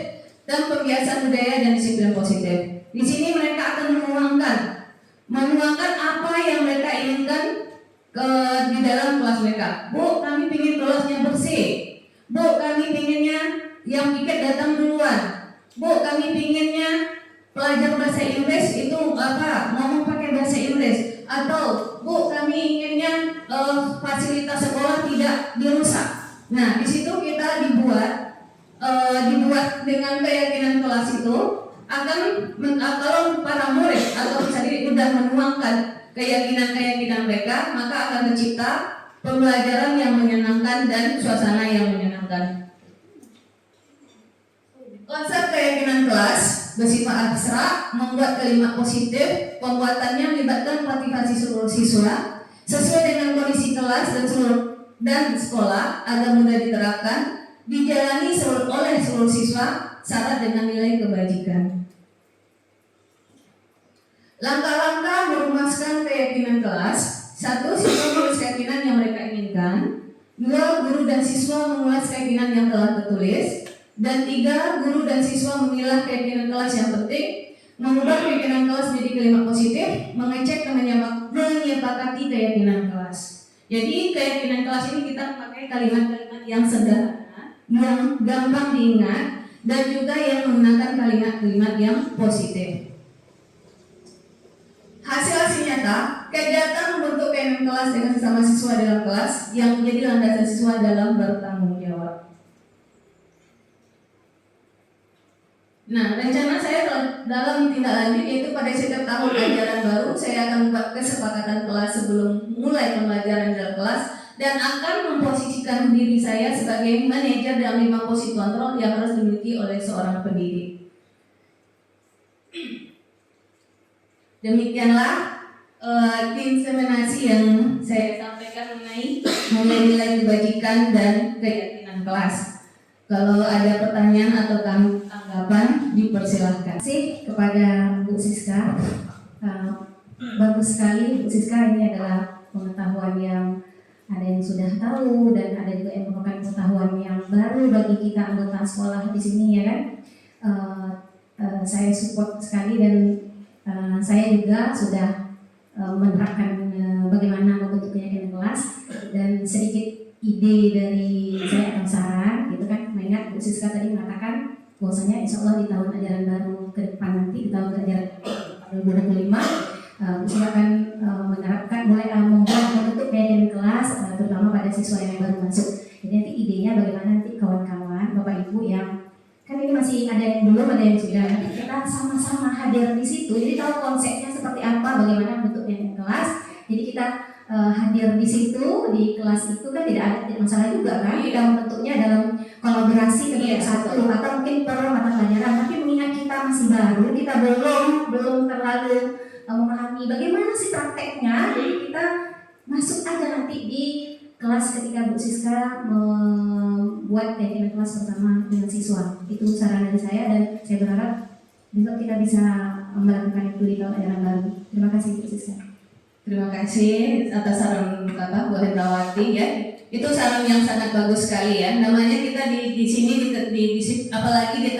dan pembiasaan budaya dan disiplin positif. Di sini mereka akan menuangkan apa yang mereka inginkan di dalam kelas mereka. Bu, kami ingin kelasnya bersih. Bu, kami inginnya yang piket datang duluan. Bu, kami inginnya pelajar bahasa Inggris itu ngomong pakai bahasa Inggris. Atau Bu, kami inginnya fasilitas sekolah tidak dirusak. Nah, di situ kita dibuat dengan keyakinan kelas itu akan kalau para murid atau sendiri sudah menuangkan keyakinan mereka, maka akan tercipta pembelajaran yang menyenangkan dan suasana yang menyenangkan. Konsep keyakinan kelas bersifat abstrak, membuat kalimat positif, pembuatannya melibatkan partisipasi seluruh siswa sesuai dengan kondisi kelas dan sekolah agar mudah diterapkan, dijalani oleh seluruh siswa syarat dengan nilai kebajikan. Langkah-langkah merumuskan keyakinan kelas. 1. Siswa menulis keyakinan yang mereka inginkan. 2. Guru dan siswa mengulas keyakinan yang telah tertulis. Dan 3. Guru dan siswa memilah keyakinan kelas yang penting, mengubah keyakinan kelas menjadi kalimat positif, mengecek dan menyepakati keyakinan kelas. Jadi keyakinan kelas ini kita pakai kalimat-kalimat yang sederhana, yang gampang diingat, dan juga yang menggunakan kalimat-kalimat yang positif. Hasil nyata, kegiatan membentuk keyakinan kelas dengan sesama siswa dalam kelas yang menjadi landasan siswa dalam bertanggung jawab. Nah, rencana saya dalam tindak lanjut yaitu pada setiap tahun ajaran baru saya akan membuat kesepakatan kelas sebelum mulai pembelajaran dalam kelas dan akan memposisikan diri saya sebagai manajer dalam 5 posisi kontrol yang harus dimiliki oleh seorang pendidik. Demikianlah inseminasi yang saya sampaikan mengenai nilai kebajikan dan keyakinan kelas. Kalau ada pertanyaan atau tanggapan, dipersilahkan. Terima kasih kepada Bu Siska. Bagus sekali Bu Siska, ini adalah pengetahuan yang ada yang sudah tahu dan ada juga yang merupakan pengetahuan yang baru bagi kita anggota sekolah di sini ya kan. Saya support sekali dan saya juga sudah menerapkan bagaimana membentuk keyakinan kelas dan sedikit ide dari saya atau saran gitu kan. Mengingat Bu Siska tadi mengatakan bahwasanya insya Allah di tahun ajaran baru ke depan nanti di tahun ajaran 2025 Bu Siska akan menerapkan membuat membentuk keyakinan kelas terutama pada siswa yang baru masuk. Jadi nanti idenya bagaimana nanti kawan-kawan Bapak Ibu yang kan ini masih ada yang belum, ada yang sudah, nanti kita sama-sama hadir di situ. Jadi tahu konsepnya seperti apa, bagaimana bentuknya kelas. Jadi kita hadir di situ di kelas itu kan tidak ada masalah juga kan, kita membentuknya dalam kolaborasi ketika satu atau mungkin per mata pelajaran, tapi mengingat kita masih baru, kita belum terlalu memahami bagaimana sih prakteknya, jadi kita masuk aja nanti di kelas ketika Bu Siska membuat keyakinan kelas pertama dengan siswa. Itu saran dari saya dan saya berharap besok kita bisa melakukan itu di tahun ajaran baru. Terima kasih Bu Siska. Terima kasih atas saran Bapak Bu Hendrawati ya. Itu saran yang sangat bagus sekali ya. Namanya kita di sini apalagi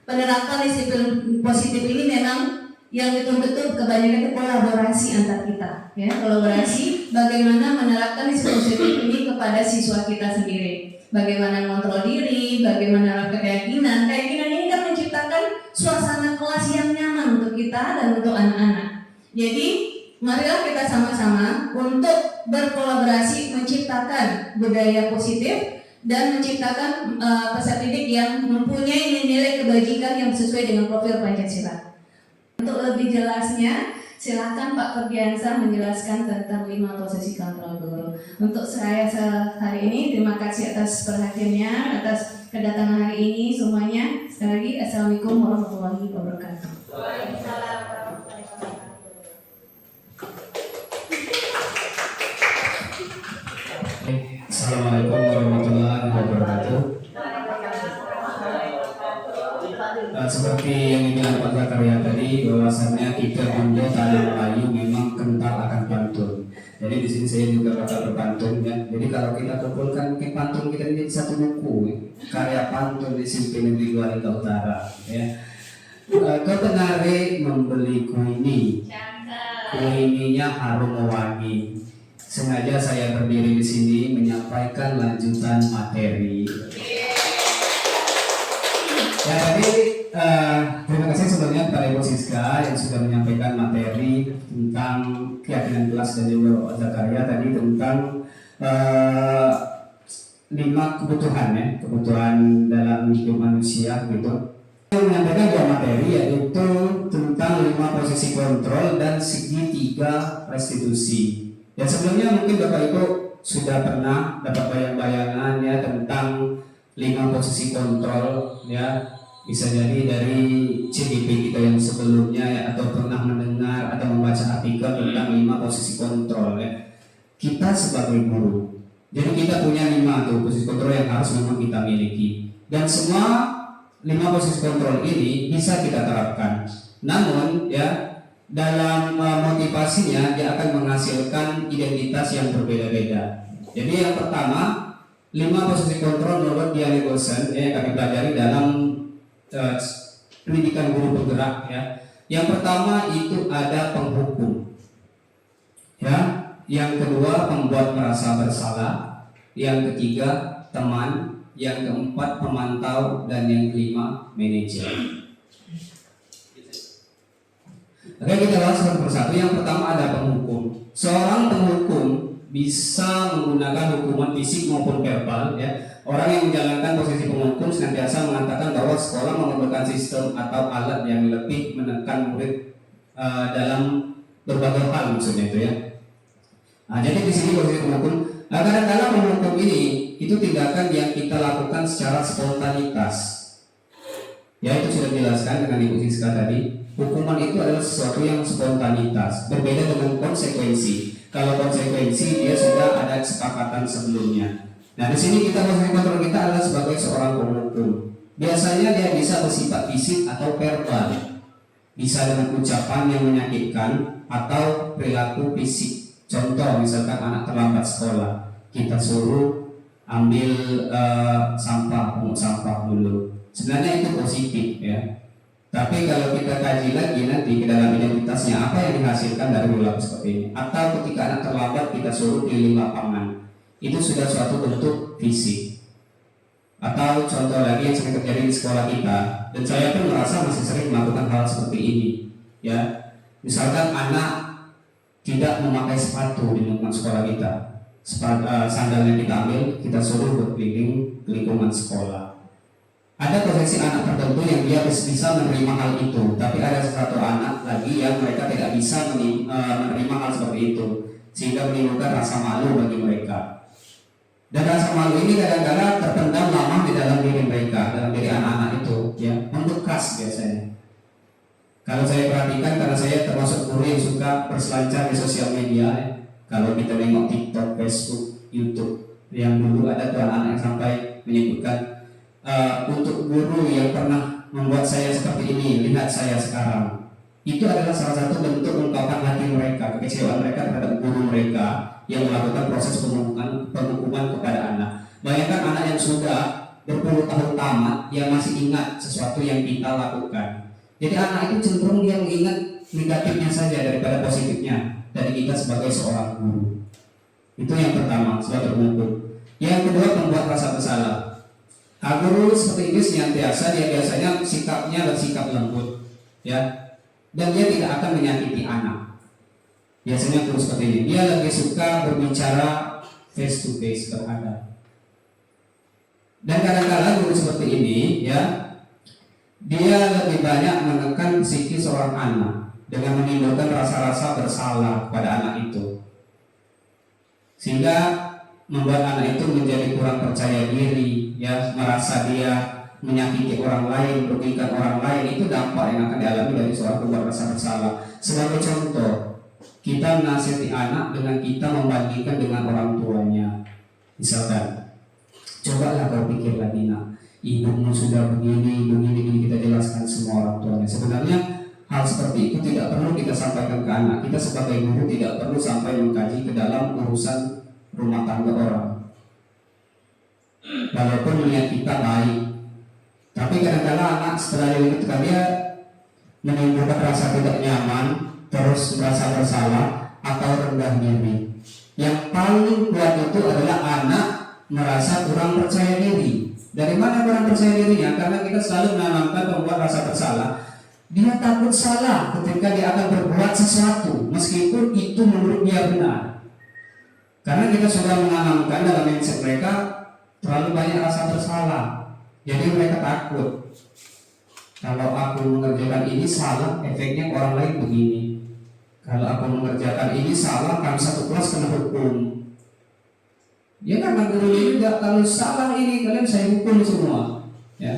penerapan disiplin positif ini memang yang betul-betul kebanyakan itu kolaborasi antar kita ya, kolaborasi bagaimana menerapkan disiplin positif ini kepada siswa kita sendiri, bagaimana mengontrol diri, bagaimana keyakinan ini kan menciptakan suasana kelas yang nyaman untuk kita dan untuk anak-anak. Jadi marilah kita sama-sama untuk berkolaborasi menciptakan budaya positif dan menciptakan peserta didik yang mempunyai nilai kebajikan yang sesuai dengan profil Pancasila. Untuk lebih jelasnya, silakan Pak Ferdiansyah menjelaskan tentang 5 posisi kontrol guru. Untuk saya hari ini, terima kasih atas perhatiannya, atas kedatangan hari ini semuanya. Sekali lagi, Assalamualaikum warahmatullahi wabarakatuh. Waalaikumsalam. Assalamualaikum warahmatullahi wabarakatuh. Seperti yang dibilang Pak Zakaria tadi, bahwasannya kita Bunda Tanah Melayu memang kental akan pantun. Jadi di sini saya juga bakal berpantun ya. Jadi kalau kita kumpulkan mungkin pantun kita menjadi satu buku karya pantun di SMP Negeri Dua Utara ya. Kau penari membeli kuini, kuininya harum wangi. Sengaja saya berdiri di sini menyampaikan lanjutan materi. Ya tadi terima kasih sebelumnya kepada Ibu Siska yang sudah menyampaikan materi tentang keyakinan kelas dan juga Pak Zakaria tadi tentang 5 kebutuhan ya, kebutuhan dalam hidup manusia gitu. Saya menyampaikan 2 materi yaitu tentang 5 posisi kontrol dan segitiga restitusi. Ya sebelumnya mungkin Bapak Ibu sudah pernah dapat bayang-bayangan ya tentang 5 posisi kontrol ya. Bisa jadi dari CDP kita yang sebelumnya ya, atau pernah mendengar atau membaca artikel tentang 5 posisi kontrol ya. Kita sebagai guru, jadi kita punya 5 tuh posisi kontrol yang harus memang kita miliki. Dan semua 5 posisi kontrol ini bisa kita terapkan. Namun ya dalam motivasinya dia akan menghasilkan identitas yang berbeda-beda. Jadi yang pertama 5 posisi kontrol menurut Diane Gosen yang kami pelajari dalam pendidikan guru bergerak ya. Yang pertama itu ada penghukum ya, yang kedua pembuat merasa bersalah, yang ketiga teman, yang keempat pemantau, dan yang kelima manajer. Oke, kita bahas satu persatu. Yang pertama ada penghukum. Seorang penghukum bisa menggunakan hukuman fisik maupun verbal ya. Orang yang menjalankan posisi penghukum senantiasa mengatakan bahwa sekolah memerlukan sistem atau alat yang lebih menekan murid dalam berbagai hal maksudnya itu ya. Nah, jadi di sini posisi penghukum. Nah, kadang-kadang penghukum ini itu tindakan yang kita lakukan secara spontanitas. Ya itu sudah dijelaskan dengan Ibu Siska tadi. Hukuman itu adalah sesuatu yang spontanitas, berbeda dengan konsekuensi. Kalau konsekuensi dia sudah ada kesepakatan sebelumnya. Nah di sini kita posisi kontrol kita adalah sebagai seorang penghukum. Biasanya dia bisa bersifat fisik atau verbal, bisa dengan ucapan yang menyakitkan atau perilaku fisik. Contoh misalkan anak terlambat sekolah, kita suruh ambil sampah, pungut sampah dulu. Sebenarnya itu positif ya. Tapi kalau kita kaji lagi nanti ke dalam identitasnya apa yang dihasilkan dari perilaku seperti ini. Atau ketika anak terlambat kita suruh keliling lapangan, itu sudah suatu bentuk fisik. Atau contoh lagi yang sering terjadi di sekolah kita, dan saya pun merasa masih sering melakukan hal seperti ini ya. Misalkan anak tidak memakai sepatu di lingkungan sekolah kita, sandalnya kita ambil, kita suruh berkeliling ke lingkungan sekolah. Ada posisi anak tertentu yang dia bisa menerima hal itu, tapi ada satu anak lagi yang mereka tidak bisa menerima hal seperti itu. sehingga menimbulkan rasa malu bagi mereka. Dan rasa malu ini kadang-kadang terpendam lama di dalam diri mereka, dalam diri anak-anak itu, ya, membekas biasanya. Kalau saya perhatikan, karena saya termasuk guru yang suka berselancar di sosial media, ya. Kalau kita nengok TikTok, Facebook, YouTube, yang dulu ada tuh anak-anak yang sampai menyebutkan, untuk guru yang pernah membuat saya seperti ini, lihat saya sekarang. Itu adalah salah satu bentuk ungkapan hati mereka, kekecewaan mereka terhadap guru mereka yang melakukan proses penghukuman kepada anak. Bayangkan anak yang sudah berpuluh tahun tamat, yang masih ingat sesuatu yang kita lakukan. Jadi anak itu cenderung dia mengingat negatifnya saja daripada positifnya dari kita sebagai seorang guru. Itu yang pertama, sebagai penghukum. Yang kedua, membuat rasa bersalah. Guru seperti ini senantiasa dia biasanya sikapnya bersikap lembut, ya. Dan dia tidak akan menyakiti anak. Biasanya guru seperti ini, dia lebih suka berbicara face to face, berhadap. Dan kadang-kadang guru seperti ini, ya, dia lebih banyak menekan psikis seorang anak dengan menimbulkan rasa-rasa bersalah pada anak itu, sehingga membuat anak itu menjadi kurang percaya diri, ya, merasa dia menyakiti orang lain, merugikan orang lain. Itu dampak yang akan dialami dari seorang pembuat rasa bersalah. Sebagai contoh, kita menasihati anak dengan kita membandingkan dengan orang tuanya. Misalkan, cobalah kau pikir lagi nak, ibumu sudah begini, kita jelaskan semua orang tuanya. Sebenarnya hal seperti itu tidak perlu kita sampaikan ke anak. Kita sebagai guru tidak perlu sampai mengkaji ke dalam urusan rumah tangga orang. Walaupun niat kita baik, tapi kadang-kadang anak setelah dididik dia menimbulkan rasa tidak nyaman, terus merasa bersalah atau rendah diri. Yang paling kuat itu adalah anak merasa kurang percaya diri. Dari mana kurang percaya dirinya? Karena kita selalu menanamkan pembuat rasa bersalah. Dia takut salah ketika dia akan berbuat sesuatu, meskipun itu menurut dia benar. Karena kita sudah menanamkan dalam mindset mereka terlalu banyak rasa bersalah. Jadi mereka takut, kalau aku mengerjakan ini salah, efeknya orang lain begini. Kalau aku mengerjakan ini salah, kami satu kelas kena hukum. Ya karena guru ini juga, kalau salah ini kalian saya hukum semua, ya.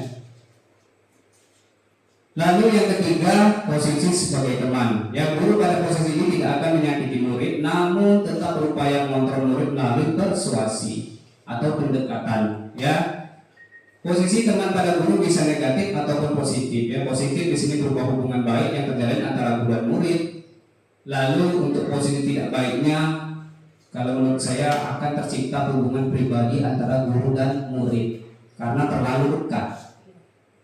Lalu yang ketiga, posisi sebagai teman. Ya, guru pada posisi ini tidak akan menyakiti murid, namun tetap berupaya mengontrol murid melalui persuasi atau pendekatan, ya. Posisi teman pada guru bisa negatif ataupun positif, ya. Positif di sini berupa hubungan baik yang terjalin antara guru dan murid. Lalu untuk posisi tidak baiknya, kalau menurut saya akan tercipta hubungan pribadi antara guru dan murid karena terlalu dekat,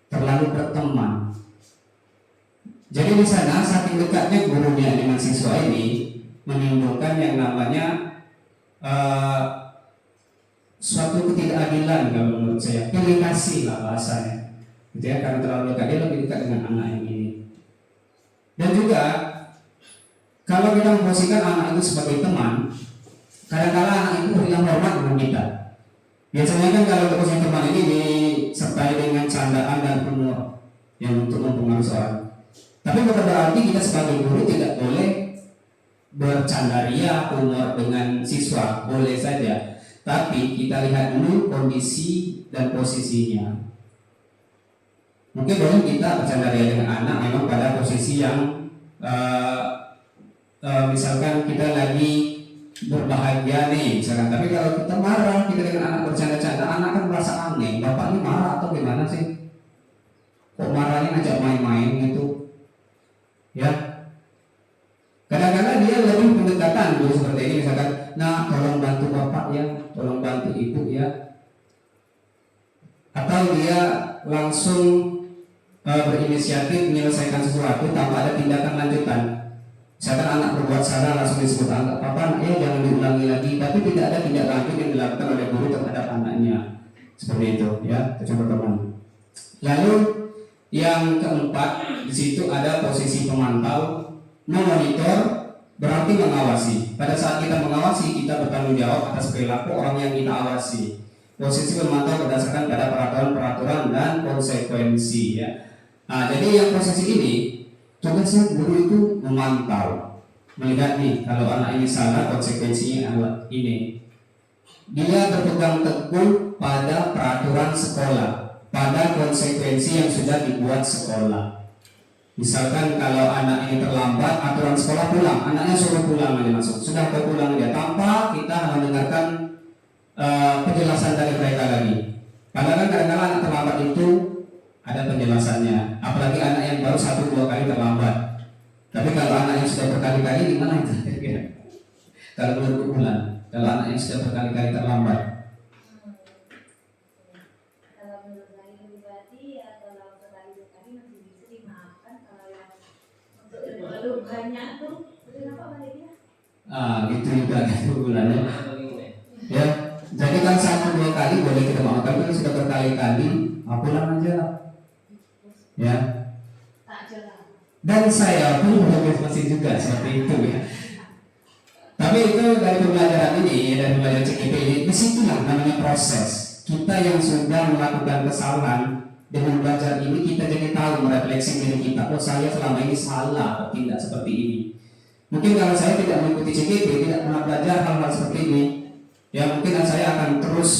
terlalu berteman. Jadi di sana saking dekatnya gurunya dengan siswa ini menimbulkan yang namanya suatu ketidakadilan kalau menurut saya, pilih kasih lah bahasanya, gitu ya, karena terlalu dekat, dia lebih dekat dengan anak yang ini. Dan juga kalau kita memposisikan anak itu sebagai teman, kadang-kadang anak itu hilang hormat dengan kita. Biasanya kan kalau untuk posisi teman ini disertai dengan candaan dan humor yang untuk mempengaruhi seorang. Tapi bukan berarti kita sebagai guru tidak boleh bercandaria humor dengan siswa, boleh saja. Tapi kita lihat dulu kondisi dan posisinya. Mungkin boleh kita bercandaria dengan anak memang pada posisi yang misalkan kita lagi berbahagia nih, misalkan. Tapi kalau kita marah, kita dengan anak bercanda-canda, anak kan merasa aneh. Bapak ini marah atau gimana sih? Kok marahnya ngajak main-main gitu? Ya. Kadang-kadang dia lebih pendekatan dulu seperti ini, misalkan, nah tolong bantu bapak ya, tolong bantu ibu ya. Atau dia langsung berinisiatif menyelesaikan sesuatu tanpa ada tindakan lanjutan. Misalkan anak berbuat salah langsung disebut anggap papa ya jangan diulangi lagi, tapi tidak ada tindak lanjut yang dilakukan oleh guru terhadap anaknya. Seperti itu ya, teman-teman. Lalu yang keempat, di situ ada posisi pemantau. Memonitor berarti mengawasi. Pada saat kita mengawasi, kita bertanggung jawab atas perilaku orang yang kita awasi. Posisi memantau berdasarkan pada peraturan-peraturan dan konsekuensi, ya. Nah, jadi yang posisi ini tugasnya guru itu memantau. melihat nih kalau anak ini salah, konsekuensinya adalah ini. Dia berpegang teguh pada peraturan sekolah, pada konsekuensi yang sudah dibuat sekolah. Misalkan kalau anak ini terlambat, aturan sekolah pulang, anaknya suruh pulang aja langsung, sudah kau pulang aja tanpa kita mendengarkan penjelasan dari mereka lagi. Padahal kan kadang-kadang anak terlambat itu ada penjelasannya, apalagi anak yang baru 1-2 kali terlambat. Tapi kalau anak yang sudah berkali-kali gimana itu? Kalau menurut bulan, kalau anak yang sudah berkali-kali terlambat. Kalau menurut saya pribadi ya kalau sekali-sekali masih bisa dimaafkan. Kalau yang untuk terlalu banyak tuh kenapa baliknya? Gitu juga gitu bulannya. Ya, jadi kan 1-2 kali boleh kita maafkan, tapi sudah berkali-kali, pulang aja. Ya. Tak jelas. Dan saya pun masih juga seperti itu ya. Tapi itu dari pembelajaran ini, dari pembelajaran CKP ini, disitulah namanya proses. Kita yang sudah melakukan kesalahan dengan belajar ini, kita jadi tahu merefleksi diri kita. Oh, saya selama ini salah, kok tidak seperti ini. Mungkin kalau saya tidak mengikuti CKP, tidak pernah belajar hal-hal seperti ini, ya mungkin saya akan terus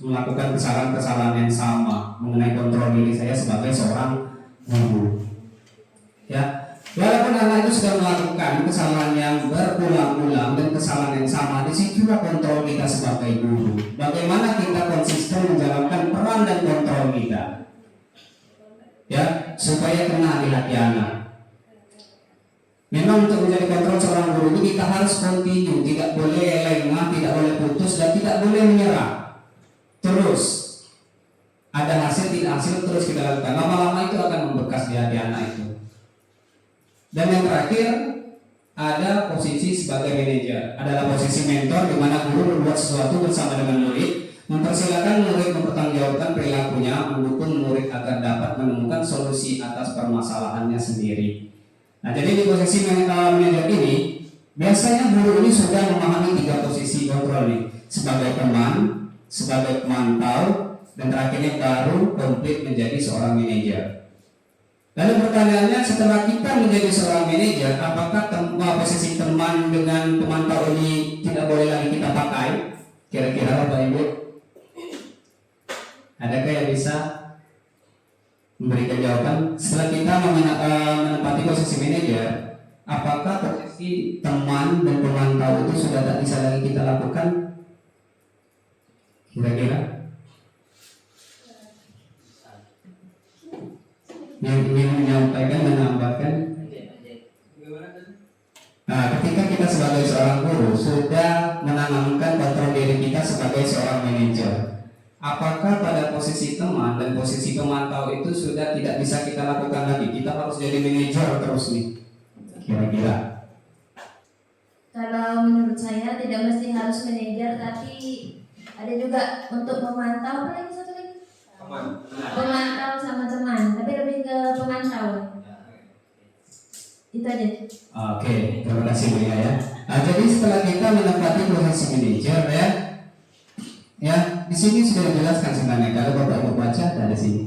melakukan kesalahan-kesalahan yang sama mengenai kontrol diri saya sebagai seorang guru. Ya, walaupun anak itu sudah melakukan kesalahan yang berulang-ulang dan kesalahan yang sama, disitulah kontrol kita sebagai guru. Bagaimana kita konsisten menjalankan peran dan kontrol kita, ya, supaya kena di hati anak. Memang untuk menjadi kontrol seorang guru itu kita harus kontinu, tidak boleh lengah, tidak boleh putus, dan tidak boleh menyerah. Terus ada hasil tidak hasil terus kita lakukan. Lama-lama itu akan membekas di hati anak itu. Dan yang terakhir ada posisi sebagai manajer, adalah posisi mentor di mana guru membuat sesuatu bersama dengan murid, mempersilakan murid mempertanggungjawabkan perilakunya, mendukung murid agar dapat menemukan solusi atas permasalahannya sendiri. Nah, jadi di posisi manajer ini biasanya guru ini sudah memahami 3 posisi kontrol nih, sebagai teman, sebagai pemantau, dan terakhirnya baru komplit menjadi seorang manajer. Lalu pertanyaannya, setelah kita menjadi seorang manajer, apakah posisi teman dengan pemantau ini tidak boleh lagi kita pakai? Kira-kira Bapak Ibu, adakah yang bisa memberikan jawaban? Setelah kita menempati posisi manajer, apakah posisi teman dan pemantau itu sudah tak bisa lagi kita lakukan? Kira-kira yang ingin menyampaikan, menambahkan. Nah, ketika kita sebagai seorang guru sudah menanamkan kontrol diri kita sebagai seorang manajer, apakah pada posisi teman dan posisi pemantau itu sudah tidak bisa kita lakukan lagi? Kita harus jadi manajer terus nih, kira-kira? Kalau menurut saya tidak mesti harus manajer, tapi ada juga untuk memantau. Apa lagi satu lagi? Pemantau sama teman, tapi lebih ke pemantau. Itu aja. Oke, terima kasih Bu ya. Nah, jadi setelah kita menempati posisi manajer ya, di sini sudah dijelaskan sebenarnya. Kalau Bapak Ibu baca dari sini,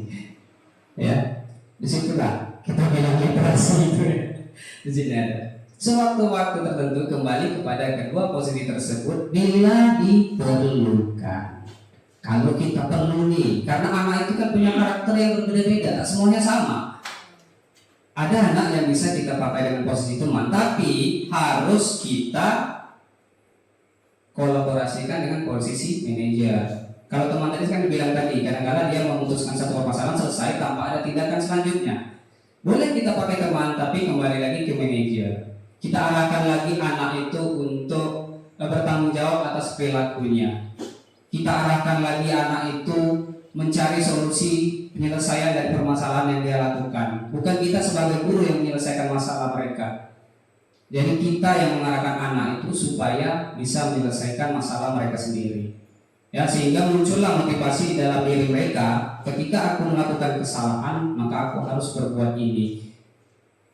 ya, disitulah kita bilang literasi itu ya. Di sini ada. Sewaktu-waktu tertentu kembali kepada kedua posisi tersebut bila diperlukan. Kalau kita perlu nih, karena anak itu kan punya karakter yang berbeda-beda, tak semuanya sama. Ada anak yang bisa kita pakai dengan posisi teman, tapi harus kita kolaborasikan dengan posisi manajer. Kalau teman tadi kan bilang tadi, kadang-kadang dia memutuskan satu permasalahan selesai tanpa ada tindakan selanjutnya. Boleh kita pakai teman, tapi kembali lagi ke manajer. Kita arahkan lagi anak itu untuk bertanggung jawab atas perilakunya. Kita arahkan lagi anak itu mencari solusi penyelesaian dari permasalahan yang dia lakukan. Bukan kita sebagai guru yang menyelesaikan masalah mereka. Jadi kita yang mengarahkan anak itu supaya bisa menyelesaikan masalah mereka sendiri. Ya, sehingga muncullah motivasi di dalam diri mereka. Ketika aku melakukan kesalahan, maka aku harus berbuat ini.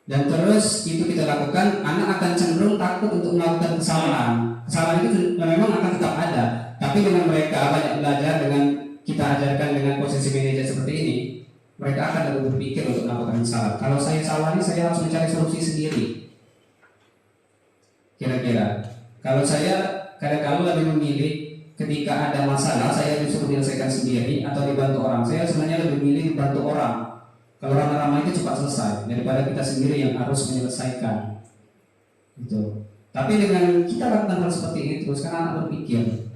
Dan terus itu kita lakukan, anak akan cenderung takut untuk melakukan kesalahan. Kesalahan itu memang akan tetap ada. Tapi dengan mereka banyak belajar, dengan kita ajarkan dengan posisi manajer seperti ini, mereka akan lebih berpikir untuk melakukan kesalahan. Kalau saya salah ini, saya harus mencari solusi sendiri. Kira-kira kalau saya kadang-kadang lebih memilih ketika ada masalah saya disuruh menyelesaikan sendiri atau dibantu orang. Saya sebenarnya lebih memilih dibantu orang. Kalau ramai-ramai itu cepat selesai daripada kita sendiri yang harus menyelesaikan. Gitu. Tapi dengan kita lakukan hal seperti ini terus kan anak berpikir,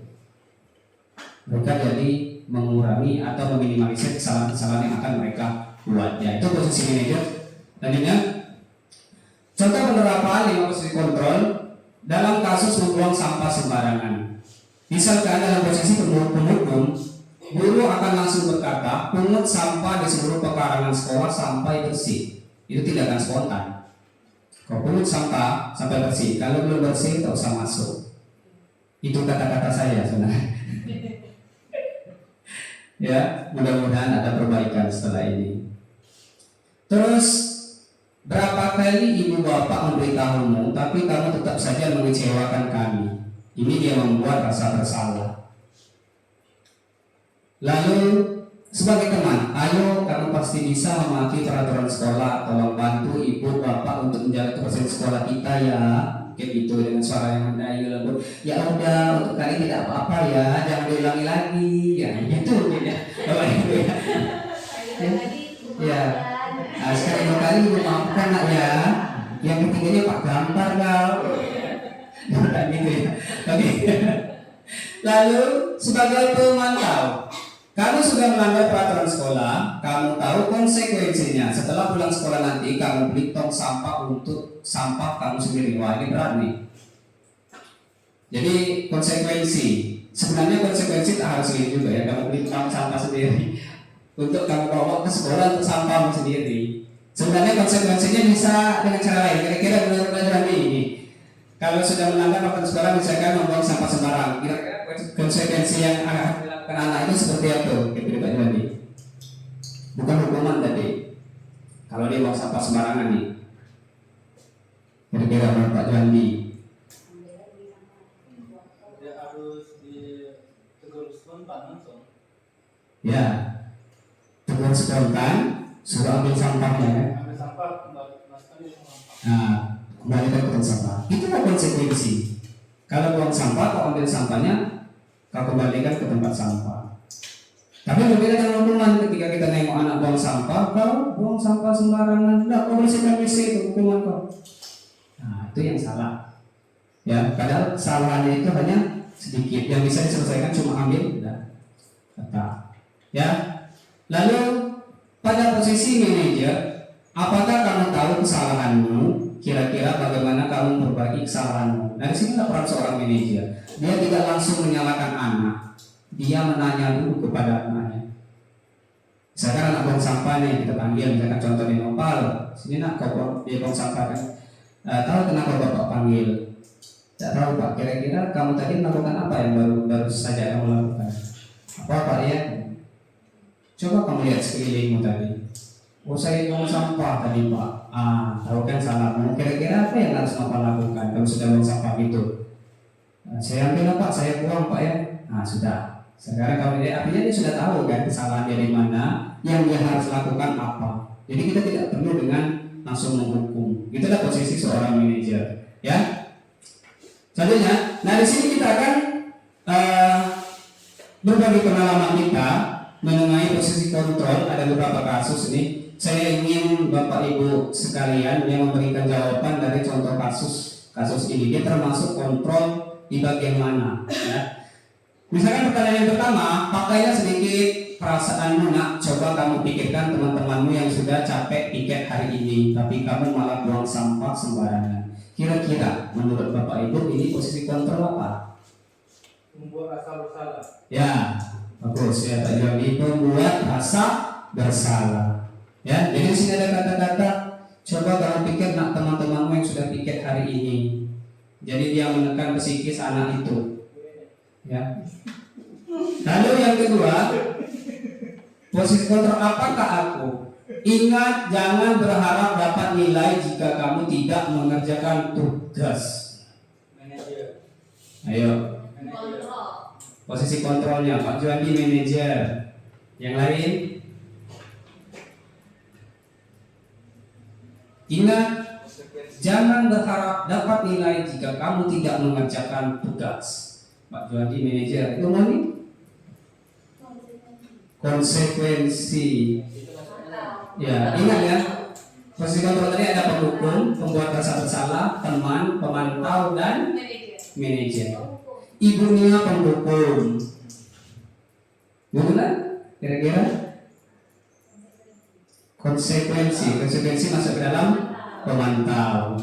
mereka jadi mengurangi atau meminimalisir kesalahan-kesalahan yang akan mereka buat. Ya, itu posisi manajer. Selanjutnya, contoh penerapan 5 posisi kontrol dalam kasus membuang sampah sembarangan. Misalkan dalam posisi penghukum, guru akan langsung berkata, pungut sampah di seluruh pekarangan sekolah sampai bersih. Itu tindakan spontan. Kalau pungut sampah sampai bersih, kalau belum bersih tak usah masuk. Itu kata-kata saya sebenarnya. Ya, mudah-mudahan ada perbaikan setelah ini. Terus, berapa kali ibu bapak memberitahumu, tapi kamu tetap saja mengecewakan kami. Ini dia membuat rasa bersalah. Lalu, sebagai teman, ayo kamu pasti bisa mematuhi peraturan sekolah. Tolong bantu ibu bapak untuk menjaga kebersihan sekolah kita ya. Kayak gitu dengan suara yang mendayu lembut. Ya udah, untuk kali tidak apa-apa ya, jangan diulangi lagi. Ya gitu ya. Bapak ibu ya. Ya. Nah, sekali dua kali ibu maafkan nak ya. Yang ketiganya Pak Gampar kau. Bukan gitu ya. Oke. Lalu sebagai pemantau, kamu sudah melanggar peraturan sekolah, kamu tahu konsekuensinya. Setelah pulang sekolah nanti, kamu beli tong sampah untuk sampah kamu sendiri. Wah, ini berat nih. Jadi konsekuensi, sebenarnya konsekuensi tak harus ini juga ya. Kamu beli tong sampah sendiri untuk kamu bawa ke sekolah untuk sampahmu sendiri. Sebenarnya konsekuensinya bisa dengan cara lain. Kira-kira menurut pelajaran ini, kalau sudah melanggar peraturan sekolah, misalkan membuang sampah sembarang, kira-kira konsekuensi yang akan dilakukan anak itu seperti apa? Kira-kira Pak Juandi. Bukan hukuman tadi. Kalau dia buang sampah sembarangan nih, kira-kira menurut Pak Juandi. Dia harus ditegur spontan langsung. Ya, tegur spontan, suruh ambil sampahnya kan? Ambil sampah, masukkan di sampah. Nah, kembalikan ke tempat sampah. Itulah konsekuensi. Kalau buang sampah, kau ambil sampahnya, kau kembalikan ke tempat sampah. Tapi berbeda dengan hukuman ketika kita nengok anak buang sampah, kau buang sampah sembarangan, tidak kau bersihkan WC itu hukuman kau. Nah, itu yang salah. Ya, padahal kesalahannya itu hanya sedikit, yang bisa diselesaikan cuma ambil kata. Ya, lalu pada posisi manajer, apakah kamu tahu kesalahanmu? Kira-kira bagaimana kamu memperbaiki kesalahanmu? Nah, di sini peran seorang manajer. Dia tidak langsung menyalahkan anak. Dia menanya dulu kepada anaknya. Misalkan anak buang sampah nih, kita panggil, misalkan contoh di Nopal, sini nak kau dia buang sampah kan? Tahu kenapa bapak panggil? Tidak tahu pak. Kira-kira kamu tadi melakukan apa yang baru saja kamu lakukan? Apa pak ya? Coba kamu lihat sekelilingmu tadi. Oh saya buang sampah tadi pak. Tahu kan salahmu. Kira-kira apa yang harus bapak lakukan? Kamu sudah buang sampah gitu. Saya ambil pak, saya buang pak ya. Sudah. Sekarang kalau dia artinya dia sudah tahu kan kesalahannya di mana, yang dia harus lakukan apa. Jadi kita tidak perlu dengan langsung menghukum. Itulah posisi seorang manajer. Ya. Selanjutnya, nah di sini kita akan berbagi pengalaman kita mengenai posisi kontrol. Ada beberapa kasus ini. Saya ingin Bapak Ibu sekalian yang memberikan jawaban dari contoh kasus ini. Dia termasuk kontrol di bagian mana? Ya. Misalkan pertanyaan yang pertama, pakailah sedikit perasaanmu nak. Coba kamu pikirkan teman-temanmu yang sudah capek piket hari ini, tapi kamu malah buang sampah sembarangan. Kira-kira menurut Bapak Ibu ini posisi kontrol apa? Membuat rasa bersalah. Ya, bagus ya Pak Joni, membuat rasa bersalah. Ya, jadi di sini ada kata-kata, coba kamu pikir nak teman-temanmu yang sudah piket hari ini. Jadi dia menekan psikis anak itu. Ya. Lalu yang kedua, posisi kontrol apakah aku? Ingat, jangan berharap dapat nilai jika kamu tidak mengerjakan tugas. Manajer. Ayo, Kontrol. posisi kontrolnya Pak Juandi manajer. Yang lain? Ingat, Jangan berharap dapat nilai jika kamu tidak mengerjakan tugas. Pak Juhadi, manajer itu mana? Konsekuensi. Ya, ingat ya. Posisi kontrol tadi ada pendukung, pembuat rasa bersalah, teman, pemantau, dan manajer. Ibunya pendukung. Betul? Kira-kira? Konsekuensi masuk ke dalam pemantau.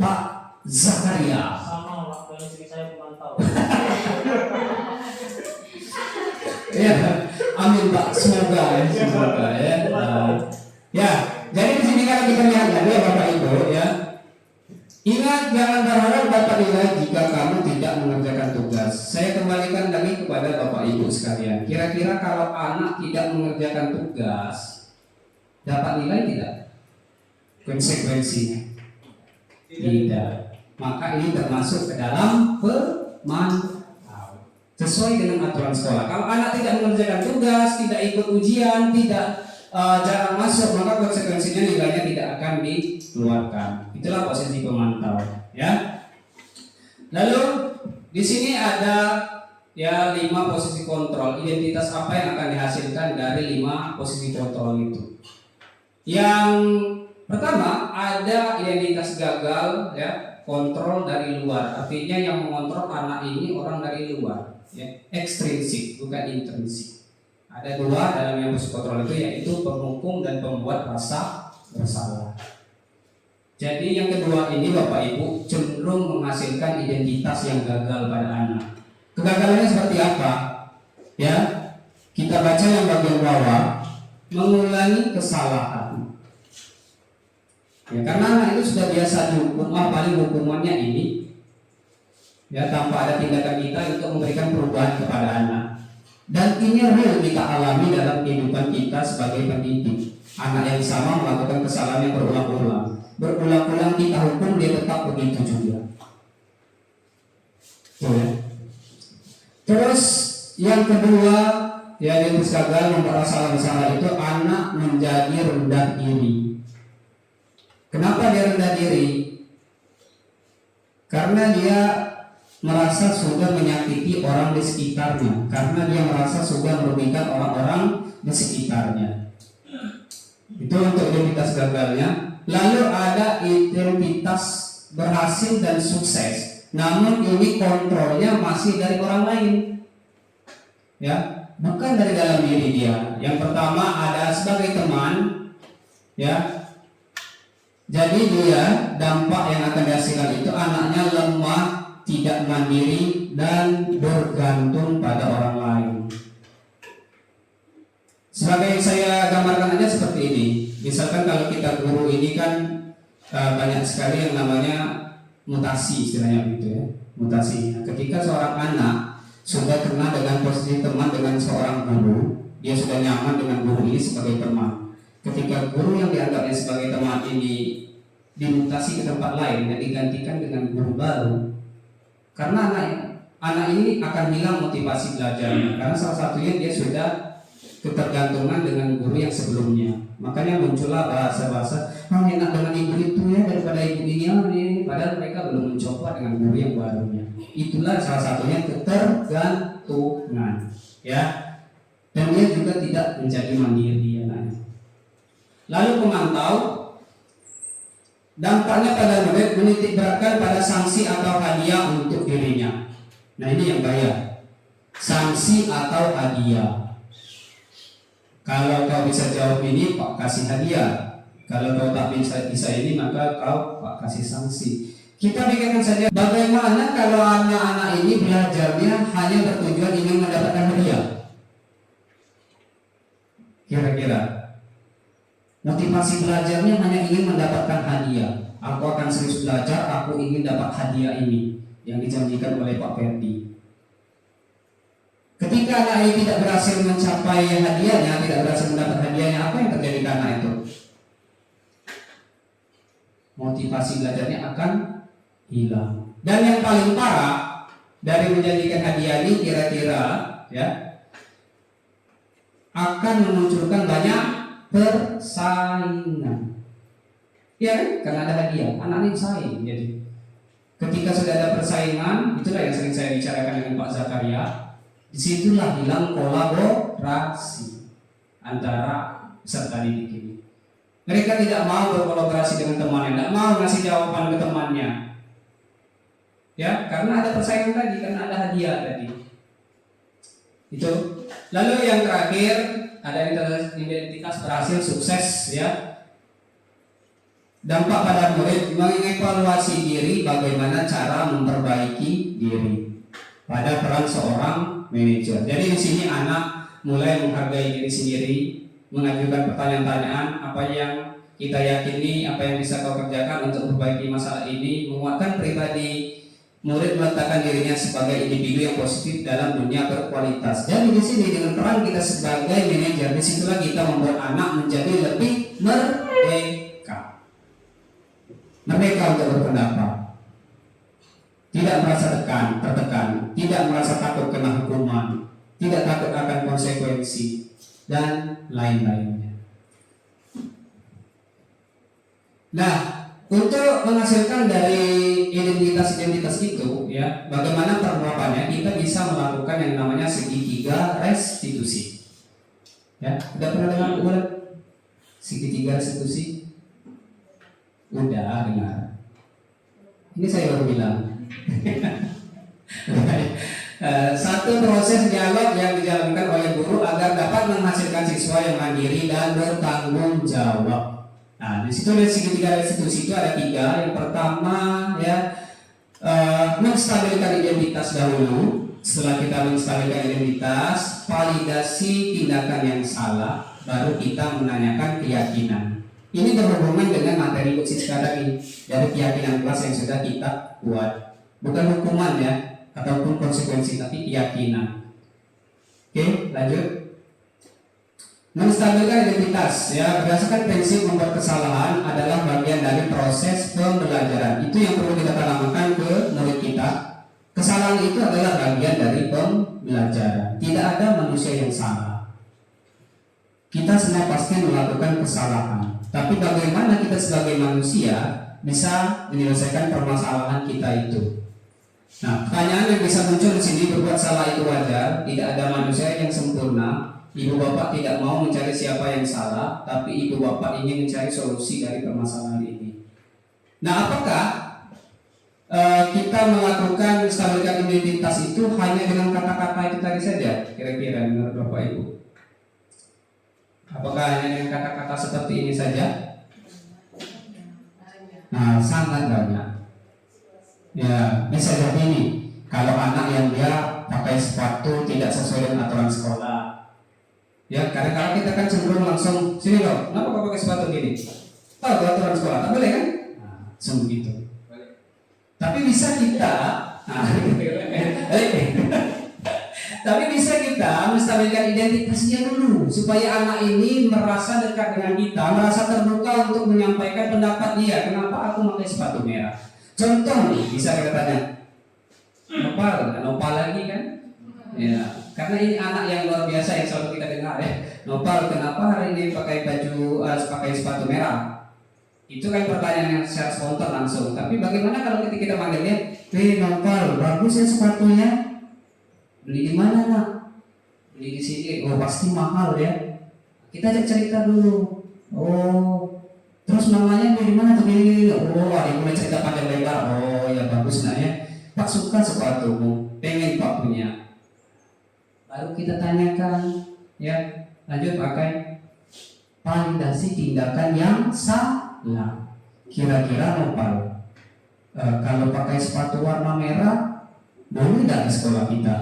Pak Zakaria. Sama waktu istri saya pemantau. Ya, amin Pak, semoga ya. Ya, jadi di sini kalau kita lihat ya Bapak Ibu ya. Ingat, jangan berharap dapat nilai jika kamu tidak mengerjakan tugas. Saya kembalikan lagi kepada Bapak Ibu sekalian. Kira-kira kalau anak tidak mengerjakan tugas, dapat nilai tidak? Konsekuensinya tidak. Maka ini termasuk ke dalam pemantau. Sesuai dengan aturan sekolah. Kalau anak tidak mengerjakan tugas, tidak ikut ujian, tidak jarang masuk, maka konsekuensinya nilainya tidak akan dikeluarkan. Itulah posisi pemantau, ya. Lalu di sini ada ya 5 posisi kontrol. Identitas apa yang akan dihasilkan dari 5 posisi kontrol itu? Yang pertama ada identitas gagal, ya, kontrol dari luar. Artinya yang mengontrol anak ini orang dari luar, ya, ekstrinsik bukan intrinsik. Ada 2 dalam yang posisi kontrol itu, yaitu penghukum dan pembuat rasa bersalah. Jadi yang kedua ini Bapak Ibu cenderung menghasilkan identitas yang gagal pada anak. Kegagalannya seperti apa? Ya, kita baca yang bagian bawah, mengulangi kesalahan. Ya, karena anak itu sudah biasa dihukum, paling hukumannya ini. Ya, tanpa ada tindakan kita untuk memberikan perubahan kepada anak. Dan ini real kita alami dalam kehidupan kita sebagai pendidik. Anak yang sama melakukan kesalahan yang berulang-ulang. Berulang-ulang kita hukum, dia tetap begitu juga. Ya. Terus yang kedua, yang gagal membuat salah bersalah itu anak menjadi rendah diri. Kenapa dia rendah diri? Karena dia merasa sudah menyakiti orang di sekitarnya, karena dia merasa sudah merugikan orang-orang di sekitarnya. Itu untuk identitas gagalnya. Lalu ada identitas berhasil dan sukses, namun ini kontrolnya masih dari orang lain, ya, bukan dari dalam diri dia. Yang pertama ada sebagai teman, ya. Jadi dia dampak yang akan dihasilkan itu anaknya lemah, tidak mandiri, dan bergantung pada orang lain. Sebagai saya gambarkan aja seperti ini. Misalkan kalau kita guru ini kan banyak sekali yang namanya mutasi, istilahnya gitu ya, mutasi. Nah, ketika seorang anak sudah kenal dengan posisi teman dengan seorang guru, dia sudah nyaman dengan guru ini sebagai teman. Ketika guru yang dianggapnya sebagai teman ini dimutasi ke tempat lain dan digantikan dengan guru baru, karena anak ini akan hilang motivasi belajarnya, karena salah satunya dia sudah ketergantungan dengan guru yang sebelumnya. Makanya muncullah bahasa-bahasa enak dengan ibu itu ya daripada ibu ini, padahal mereka belum mencoba dengan guru yang barunya. Itulah salah satunya ketergantungan, ya. Dan dia juga tidak menjadi mandiri anaknya. Lalu pemantau, dampaknya pada murid menitik beratkan pada sanksi atau hadiah untuk dirinya. Nah ini yang bahaya, sanksi atau hadiah. Kalau kau bisa jawab ini, Pak kasih hadiah. Kalau kau tak bisa ini, maka kau Pak kasih sanksi. Kita pikirkan saja bagaimana kalau anak-anak ini belajarnya hanya bertujuan ingin mendapatkan hadiah. Kira-kira motivasi belajarnya hanya ingin mendapatkan hadiah. Aku akan serius belajar, aku ingin dapat hadiah ini yang dijanjikan oleh Pak Ferdi. Ketika anak ini tidak berhasil mencapai hadiahnya, tidak berhasil mendapat hadiahnya, apa yang terjadi ke anak itu? Motivasi belajarnya akan hilang. Dan yang paling parah dari menjanjikan hadiah ini kira-kira ya akan memunculkan banyak persaingan. Ya kan? Karena ada hadiah, anak ini saing. Jadi ketika sudah ada persaingan, itulah yang sering saya bicarakan dengan Pak Zakaria. Disitulah hilang kolaborasi antara peserta didik ini. Mereka tidak mau berkolaborasi dengan temannya, tidak mau ngasih jawaban ke temannya. Ya, karena ada persaingan tadi, karena ada hadiah tadi. Itu. Lalu yang terakhir ada identitas berhasil sukses ya. Dampak pada murid mengevaluasi diri, bagaimana cara memperbaiki diri pada peran seorang manajer. Jadi di sini anak mulai menghargai diri sendiri, mengajukan pertanyaan-pertanyaan apa yang kita yakini, apa yang bisa kau kerjakan untuk memperbaiki masalah ini, menguatkan pribadi. Murid meletakkan dirinya sebagai individu yang positif dalam dunia berkualitas. Jadi di sini dengan peran kita sebagai manajer, disitulah kita membuat anak menjadi lebih merdeka. Merdeka untuk berpendapat, tidak merasa tertekan, tidak merasa takut kena hukuman, tidak takut akan konsekuensi dan lain-lainnya. Nah, untuk menghasilkan dari identitas itu, ya, bagaimana penerapannya? Kita bisa melakukan yang namanya segitiga restitusi. Ya, udah pernah dengar bulan segitiga restitusi? Udah dengar. Ini saya baru bilang. Satu proses dialog yang dijalankan oleh guru agar dapat menghasilkan siswa yang mandiri dan bertanggung jawab. Nah, di situ dari segitiga restitusi itu ada 3. Yang pertama ya, menstabilkan identitas dahulu. Setelah kita menstabilkan identitas, validasi tindakan yang salah, baru kita menanyakan keyakinan. Ini berhubungan dengan materi Siska tadi, dari keyakinan kelas yang sudah kita buat. Bukan hukuman ya, ataupun konsekuensi, tapi keyakinan. Oke, lanjut. Menstabilkan identitas ya, berdasarkan prinsip membuat kesalahan adalah bagian dari proses pembelajaran. Itu yang perlu kita tanamkan ke murid kita. Kesalahan itu adalah bagian dari pembelajaran. Tidak ada manusia yang salah. Kita semua pasti melakukan kesalahan. Tapi bagaimana kita sebagai manusia bisa menyelesaikan permasalahan kita itu? Nah, pertanyaan yang bisa muncul di sini, berbuat salah itu wajar. Tidak ada manusia yang sempurna. Ibu bapak tidak mau mencari siapa yang salah, tapi ibu bapak ingin mencari solusi dari permasalahan ini. Nah, apakah kita melakukan stabilitas identitas itu hanya dengan kata-kata itu tadi saja? Kira-kira menurut bapak ibu, apakah hanya dengan kata-kata seperti ini saja? Nah, sangat banyak. Ya, bisa jadi ini. Kalau anak yang dia pakai sepatu tidak sesuai dengan aturan sekolah. Ya, kadang-kadang kita kan cenderung langsung, sini loh, kenapa kau pakai sepatu gini? Tahu aturan sekolah, tak boleh kan? Nah, langsung begitu. Tapi bisa kita, tapi bisa kita menstabilkan identitasnya dulu, supaya anak ini merasa dekat dengan kita, merasa terbuka untuk menyampaikan pendapat dia. Kenapa aku pakai sepatu merah? Contoh nih, bisa kita tanya, nopal lagi kan? Ya. Karena ini anak yang luar biasa yang selalu kita dengar ya. Nopal, kenapa hari ini pakai pakai sepatu merah? Itu kan pertanyaan yang secara spontan langsung. Tapi bagaimana kalau ketika kita manggilnya, Nopal, bagus ya sepatunya. Beli di mana nak? Beli di sini. Oh, pasti mahal ya. Kita ajak cerita dulu. Oh, terus namanya beli di mana tuh? Oh, ada yang mulai cerita panjang lebar. Oh, ya bagus nak ya. Pak suka sepatumu, pengen Pak punya. Baru kita tanyakan, ya, lanjut pakai validasi tindakan yang salah. Kira-kira Nopal, kalau pakai sepatu warna merah, boleh tidak di sekolah kita?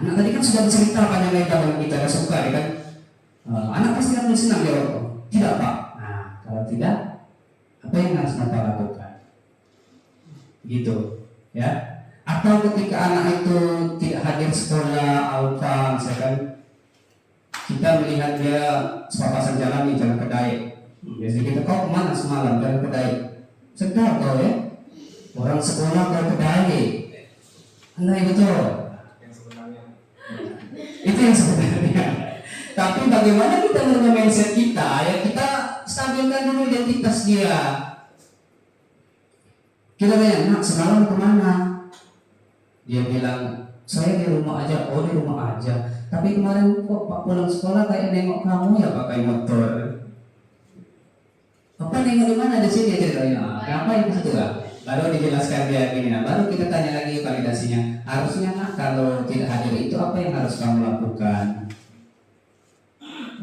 Anak tadi kan sudah bercerita panjang lebar dengan kita, gak suka ya kan? Anak pasti akan senang jawab, tidak Pak. Nah, kalau tidak, apa yang harus Nopal lakukan? Gitu, ya. Atau ketika anak itu tidak hadir sekolah, alfa, misalkan kita melihat dia sepapasan jalan di jalan Kedai. Biasanya kita, kau kemana semalam jalan Kedai? Sedar kau ya, orang sekolah ke Kedai. Nah betul. Itu yang sebenarnya. Tapi bagaimana kita merubah mindset kita? Ya kita stabilkan munculkan dulu identitas dia. Kita tanya, nak semalam kemana? Dia bilang, saya di rumah aja. Oh, di rumah aja. Tapi kemarin kok Pak pulang sekolah kayak nengok kamu ya pakai motor. Apa nengok di mana? Di sini ceritanya. Kenapa yang itu lah? Baru dijelaskan dia gini. Nah, baru kita tanya lagi validasinya. Harusnya nak kalau tidak hadir itu apa yang harus kamu lakukan?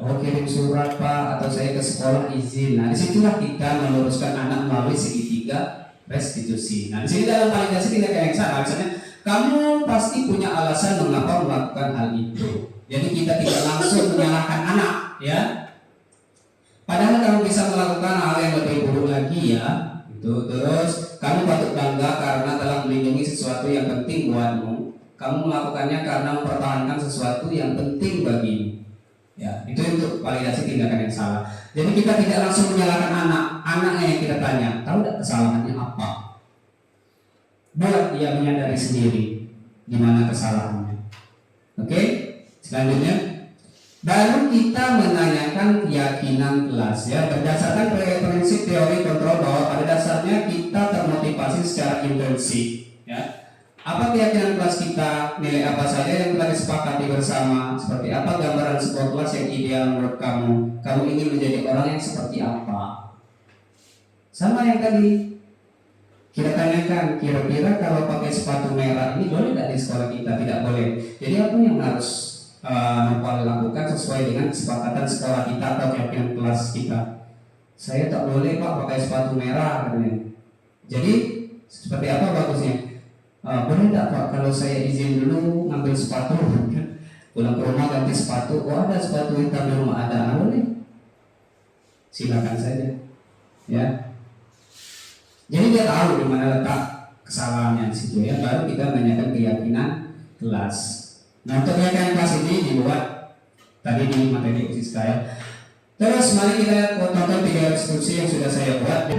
Oh, kirim surat Pak, atau saya ke sekolah izin. Nah, disitulah kita meluruskan anak melalui segitiga restitusi. Nah, di sini dalam validasi tindakan yang sama. Misalnya, kamu pasti punya alasan mengapa melakukan hal itu. Jadi kita tidak langsung menyalahkan anak, ya. Padahal kamu bisa melakukan hal yang lebih buruk lagi, ya. Itu terus kamu patut bangga karena telah melindungi sesuatu yang penting buatmu. Kamu melakukannya karena mempertahankan sesuatu yang penting bagimu. Ya, itu untuk validasi tindakan yang salah. Jadi kita tidak langsung menyalahkan anaknya yang kita tanya, tahu tidak kesalahannya apa? Buat dia menyadari sendiri di mana kesalahannya. Oke, selanjutnya baru kita menanyakan keyakinan kelas, ya, berdasarkan prinsip teori kontrol bahwa pada dasarnya kita termotivasi secara intensif, ya. Apa keyakinan kelas kita, nilai apa saja yang telah disepakati bersama, seperti apa gambaran sebuah kelas yang ideal menurut kamu ingin menjadi orang yang seperti apa. Sama yang tadi kita tanyakan, kira-kira kalau pakai sepatu merah ini boleh tidak di sekolah kita? Tidak boleh. Jadi apa yang harus lakukan sesuai dengan kesepakatan sekolah kita atau keyakinan kelas kita? Saya tak boleh Pak pakai sepatu merah katanya. Jadi seperti apa bagusnya? Boleh tidak Pak kalau saya izin dulu ngambil sepatu, pulang ke rumah ganti sepatu. Oh, ada sepatu hitam di rumah, ada. Boleh, silakan saja, ya. Jadi dia tahu di mana letak kesalahannya di situ, ya. Baru kita menanyakan keyakinan kelas. Nah, untuk keyakinan kelas ini dibuat tadi di materi usis saya. Terus mari kita tonton 3 instruksi yang sudah saya buat.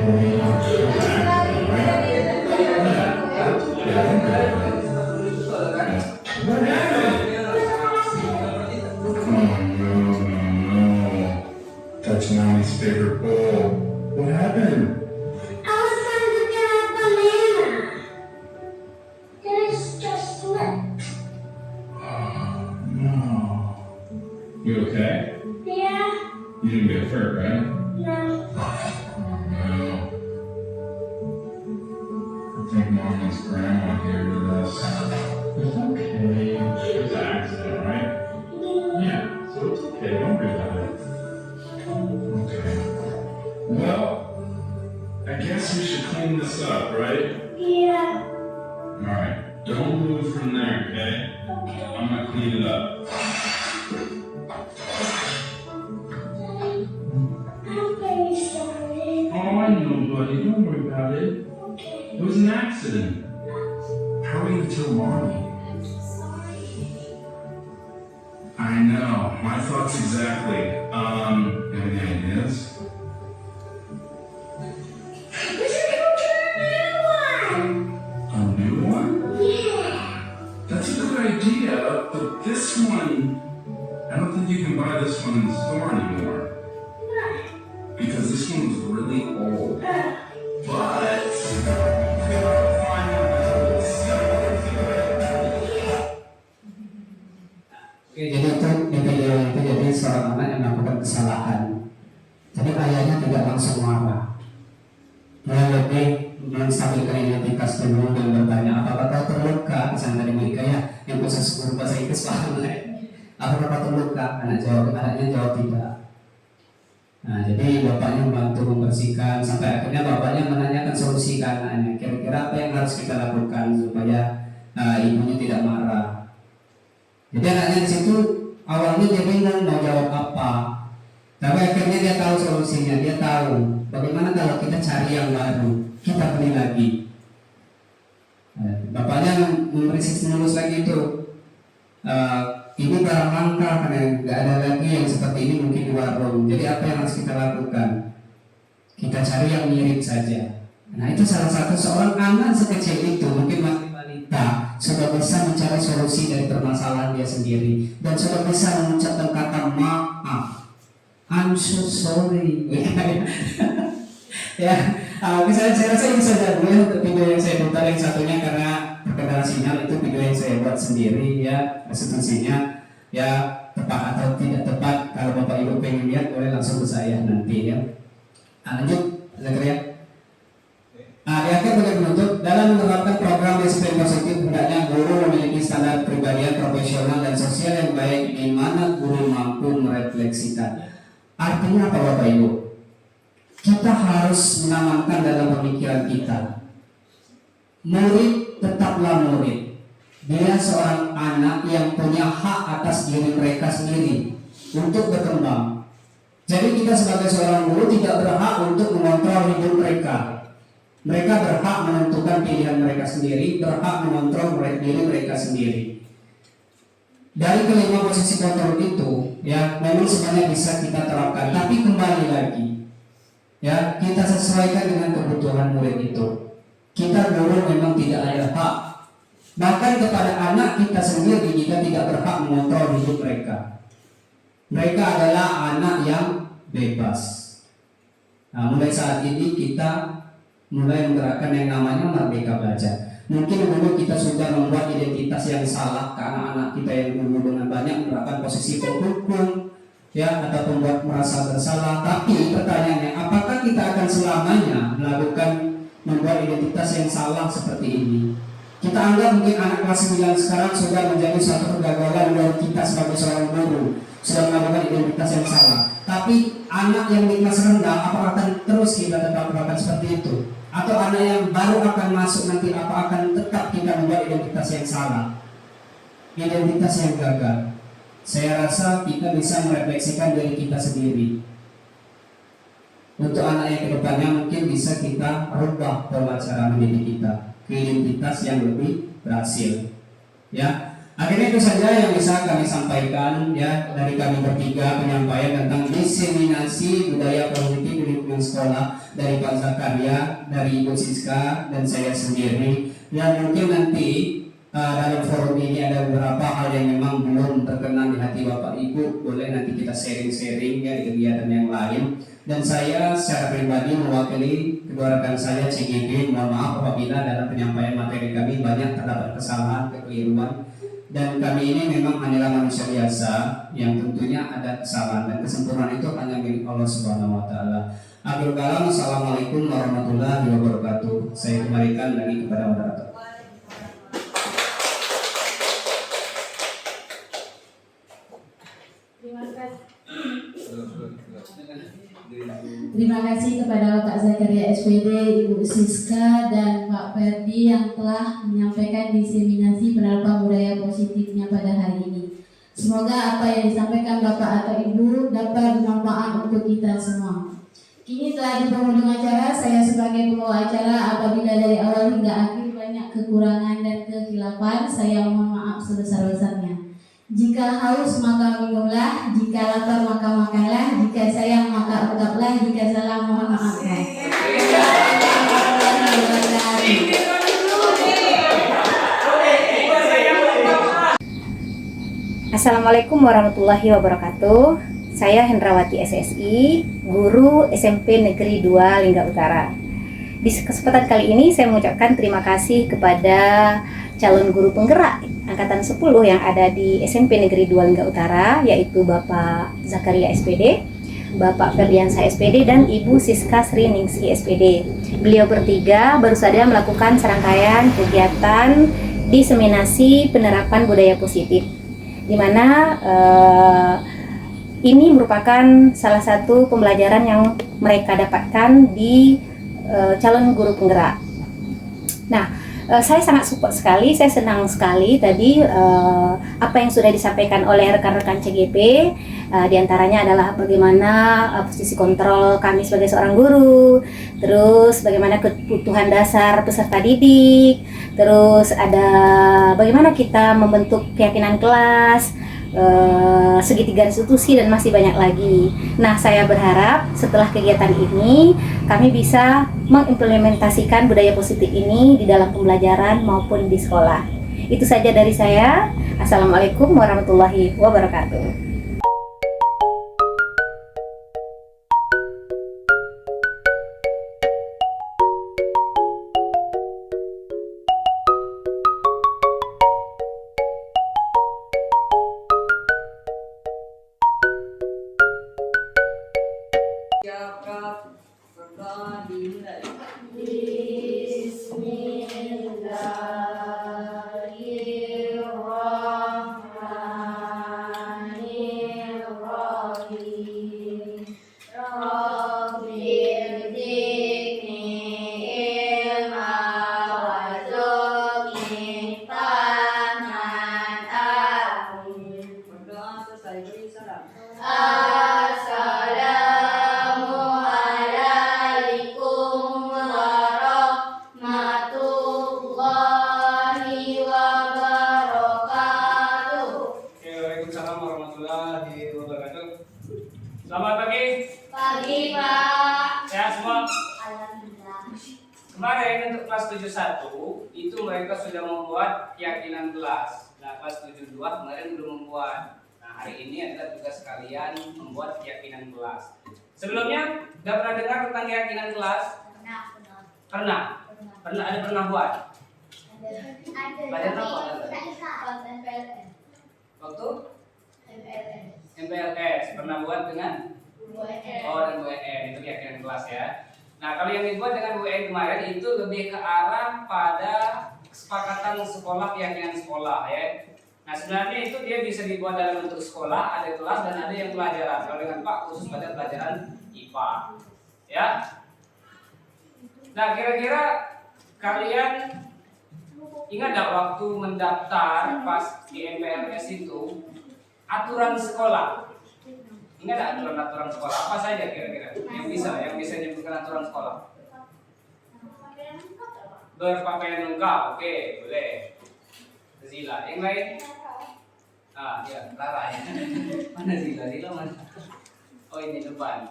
Touch Mommy's favorite bowl. What happened? I was trying to get a banana. And it just slipped. No. You okay? Yeah, You didn't get hurt, right? no. No. I think Mommy's grandma here with us. It's okay. It was an accident, right? Yeah. So it's okay. Don't worry about it. Okay. Well, I guess we should clean this up, right? Yeah, Alright. Don't move from there, okay? okay. I'm gonna clean it up. I'm very sorry. Oh, I know, buddy. Don't worry about it. Okay. It was an accident. How are you gonna tell Mommy? I'm so sorry. I know. My thoughts exactly. Any ideas? We should go to a new one. A new one? Yeah. That's a good idea, but this one, I don't think you can buy this one in the store anymore. Because this one's really old. But you gotta find one that's Oke, jadi untuk di video itu jadi seorang anak yang melakukan kesalahan. Jadi ayahnya tidak langsung marah. Dia lebih menstabilkan identitas dulu dan bertanya, apakah kau terluka? Misalnya dari mereka ya, yang khusus guru bahasa Inggris paham lah. Apakah kau terluka? Anaknya jawab tidak. Nah, jadi bapaknya membantu membersihkan sampai akhirnya bapaknya menanyakan solusi ke anaknya. Kira-kira apa yang harus kita lakukan supaya ibunya tidak marah? Jadi anaknya di situ awalnya dia bingung mau jawab apa, tapi akhirnya dia tahu solusinya. Dia tahu bagaimana kalau kita cari yang baru, kita beli lagi. Bapaknya memberi stimulus lagi itu. Ini barang langka karena nggak ada lagi yang seperti ini mungkin di warung. Jadi apa yang harus kita lakukan? Kita cari yang mirip saja. Nah, itu salah satu seorang anak sekecil itu mungkin masih balita sudah bisa mencari solusi dari permasalahan dia sendiri dan sudah bisa mengucapkan kata maaf. I'm so sorry. Ya, saya rasa ini saja dulu ya untuk video yang saya putar yang satunya karena terkendala sinyal. Itu video yang saya buat sendiri ya, restitusinya ya tepat atau tidak tepat. Kalau Bapak Ibu pengen lihat boleh langsung ke saya nanti ya. Lanjut, Zakaria. Di akhir bagi penutup, dalam menerapkan program disiplin positif hendaknya guru memiliki standar kepribadian profesional dan sosial yang baik di mana guru mampu merefleksikan. Artinya apa Bapak Ibu? Kita harus menanamkan dalam pemikiran kita, murid tetaplah murid. Dia seorang anak yang punya hak atas diri mereka sendiri untuk berkembang. Jadi kita sebagai seorang guru tidak berhak untuk mengontrol hidup mereka. Mereka berhak menentukan pilihan mereka sendiri, berhak mengontrol diri mereka sendiri. Dari kelima posisi kontrol itu, ya memang sebenarnya bisa kita terapkan, tapi kembali lagi, ya kita sesuaikan dengan kebutuhan murid itu. Kita guru memang tidak ada hak, bahkan kepada anak kita sendiri kita tidak berhak mengontrol hidup mereka. Mereka adalah anak yang bebas. Nah, mulai saat ini kita mulai menggerakkan yang namanya Merdeka Belajar. Mungkin dulu kita sudah membuat identitas yang salah ke anak-anak kita yang dulu dengan banyak menerapkan posisi penghukum, ya, atau membuat merasa bersalah. Tapi pertanyaannya, apakah kita akan selamanya melakukan membuat identitas yang salah seperti ini? Kita anggap mungkin anak kelas 9 sekarang sudah menjadi suatu kegagalan dari kita sebagai seorang guru, sudah melakukan identitas yang salah. Tapi anak yang di kelas rendah, apakah akan terus kita tetap melakukan seperti itu? Atau anak yang baru akan masuk nanti, apa akan tetap kita membuat identitas yang salah, identitas yang gagal? Saya rasa kita bisa merefleksikan diri kita sendiri. Untuk anak yang kedepannya mungkin bisa kita rubah pola cara mendidik kita ke identitas yang lebih berhasil. Ya. Akhirnya itu saja yang bisa kami sampaikan ya dari kami bertiga, penyampaian tentang diseminasi budaya positif di lingkungan sekolah dari Pak Zakaria, dari Ibu Siska dan saya sendiri. Yang mungkin nanti dalam forum ini ada beberapa hal yang memang belum terkenal di hati Bapak Ibu, boleh nanti kita sharing-sharing ya di kegiatan yang lain. Dan saya secara pribadi mewakili kedua rekan saya CGB, mohon maaf apabila dalam penyampaian materi kami banyak terdapat kesalahan, kekeliruan. Dan kami ini memang hanyalah manusia biasa yang tentunya ada kesalahan, dan kesempurnaan itu hanya milik Allah Subhanahu wa taala. Akhirul kalam, assalamualaikum warahmatullahi wabarakatuh. Saya kembalikan lagi kepada moderator. Terima kasih kepada Pak Zakaria SPD, Ibu Siska, dan Pak Ferdi yang telah menyampaikan diseminasi penerapan budaya positifnya pada hari ini. Semoga apa yang disampaikan Bapak atau Ibu dapat bermanfaat untuk kita semua. Kini telah di penghujung acara, saya sebagai pembawa acara apabila dari awal hingga akhir banyak kekurangan dan kekhilafan, saya mohon maaf sebesar-besarnya. Jika haus maka minumlah, jika lapar maka makanlah, jika sayang maka ungkaplah, jika salah mohon maafkan. Assalamualaikum warahmatullahi wabarakatuh. Saya Hendrawati SSI, guru SMP Negeri 2 Lingga Utara. Di kesempatan kali ini saya mengucapkan terima kasih kepada calon guru penggerak angkatan 10 yang ada di SMP Negeri 2 Lingga Utara, yaitu Bapak Zakaria SPD, Bapak Ferdiansa SPD, dan Ibu Siska Sriningsi SPD. Beliau bertiga baru saja melakukan serangkaian kegiatan diseminasi penerapan budaya positif, di mana ini merupakan salah satu pembelajaran yang mereka dapatkan di calon guru penggerak. Nah, saya sangat support sekali, saya senang sekali tadi apa yang sudah disampaikan oleh rekan-rekan CGP, diantaranya adalah bagaimana posisi kontrol kami sebagai seorang guru, terus bagaimana kebutuhan dasar peserta didik, terus ada bagaimana kita membentuk keyakinan kelas, segitiga institusi, dan masih banyak lagi. Nah, saya berharap setelah kegiatan ini kami bisa mengimplementasikan budaya positif ini di dalam pembelajaran maupun di sekolah. Itu saja dari saya. Assalamualaikum warahmatullahi wabarakatuh. Siapkan berdoa dimulai. Bismillahirrahmanirrahim. Rabbil zidni ilma warzuqni fahman amin. Berdoa selesai beri salam. Assalamualaikum warahmatullahi wabarakatuh. Waalaikumsalam warahmatullahi wabarakatuh. Selamat pagi. Pagi, Pak. Sehat semua. Alhamdulillah. Kemarin untuk kelas 71 itu mereka sudah membuat keyakinan kelas. Nah, kelas 72 kemarin belum membuat. Nah, hari ini adalah tugas kalian membuat keyakinan kelas. Sebelumnya udah pernah dengar tentang keyakinan kelas? Pernah. Pernah buat? Pelajaran apa? Waktu MPLS pernah buat dengan dan WN itu keyakinan kelas ya. Nah, kalau yang dibuat dengan WN kemarin itu lebih ke arah pada kesepakatan sekolah, keyakinan sekolah ya. Nah, sebenarnya itu dia bisa dibuat dalam bentuk sekolah, ada kelas dan ada yang pelajaran. Kalau dengan Pak khusus pada pelajaran IPA. Ya. Nah, kira-kira kalian ingat enggak waktu mendaftar pas di MPLS itu aturan sekolah? Ingat enggak aturan sekolah? Apa saja kira-kira yang bisa menyebutkan aturan sekolah? Berpakaian lengkap, oke, boleh. Zila, yang lain? Ya, Lara ya. Mana Zila? Zila mana? Oh, ini depan.